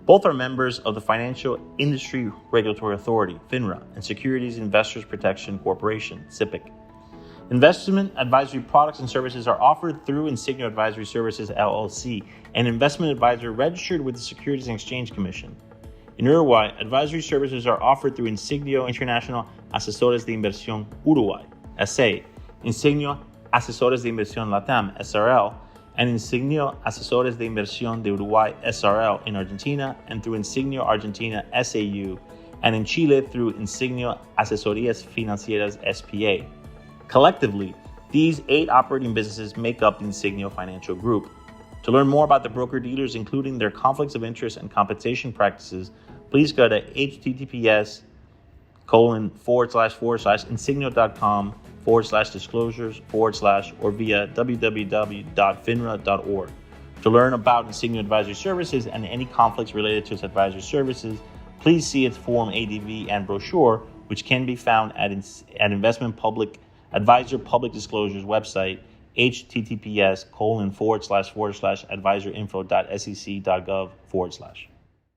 Both are members of the Financial Industry Regulatory Authority, FINRA, and Securities Investors Protection Corporation, SIPC. Investment advisory products and services are offered through Insignio Advisory Services, LLC, an investment advisor registered with the Securities and Exchange Commission. In Uruguay, advisory services are offered through Insignio International Asesores de Inversión Uruguay, SA, Insignio Asesores de Inversión Latam, SRL, and Insignio Asesores de Inversión de Uruguay, SRL, in Argentina, and through Insignio Argentina, SAU, and in Chile through Insignio Asesorías Financieras, SPA. Collectively, these 8 operating businesses make up the Insignio Financial Group. To learn more about the broker-dealers, including their conflicts of interest and compensation practices, please go to https://insignio.com/disclosures/ or via www.finra.org. To learn about Insignio Advisory Services and any conflicts related to its advisory services, please see its Form ADV and brochure, which can be found at Investment Public Advisor Public Disclosures website, https://advisorinfo.sec.gov/.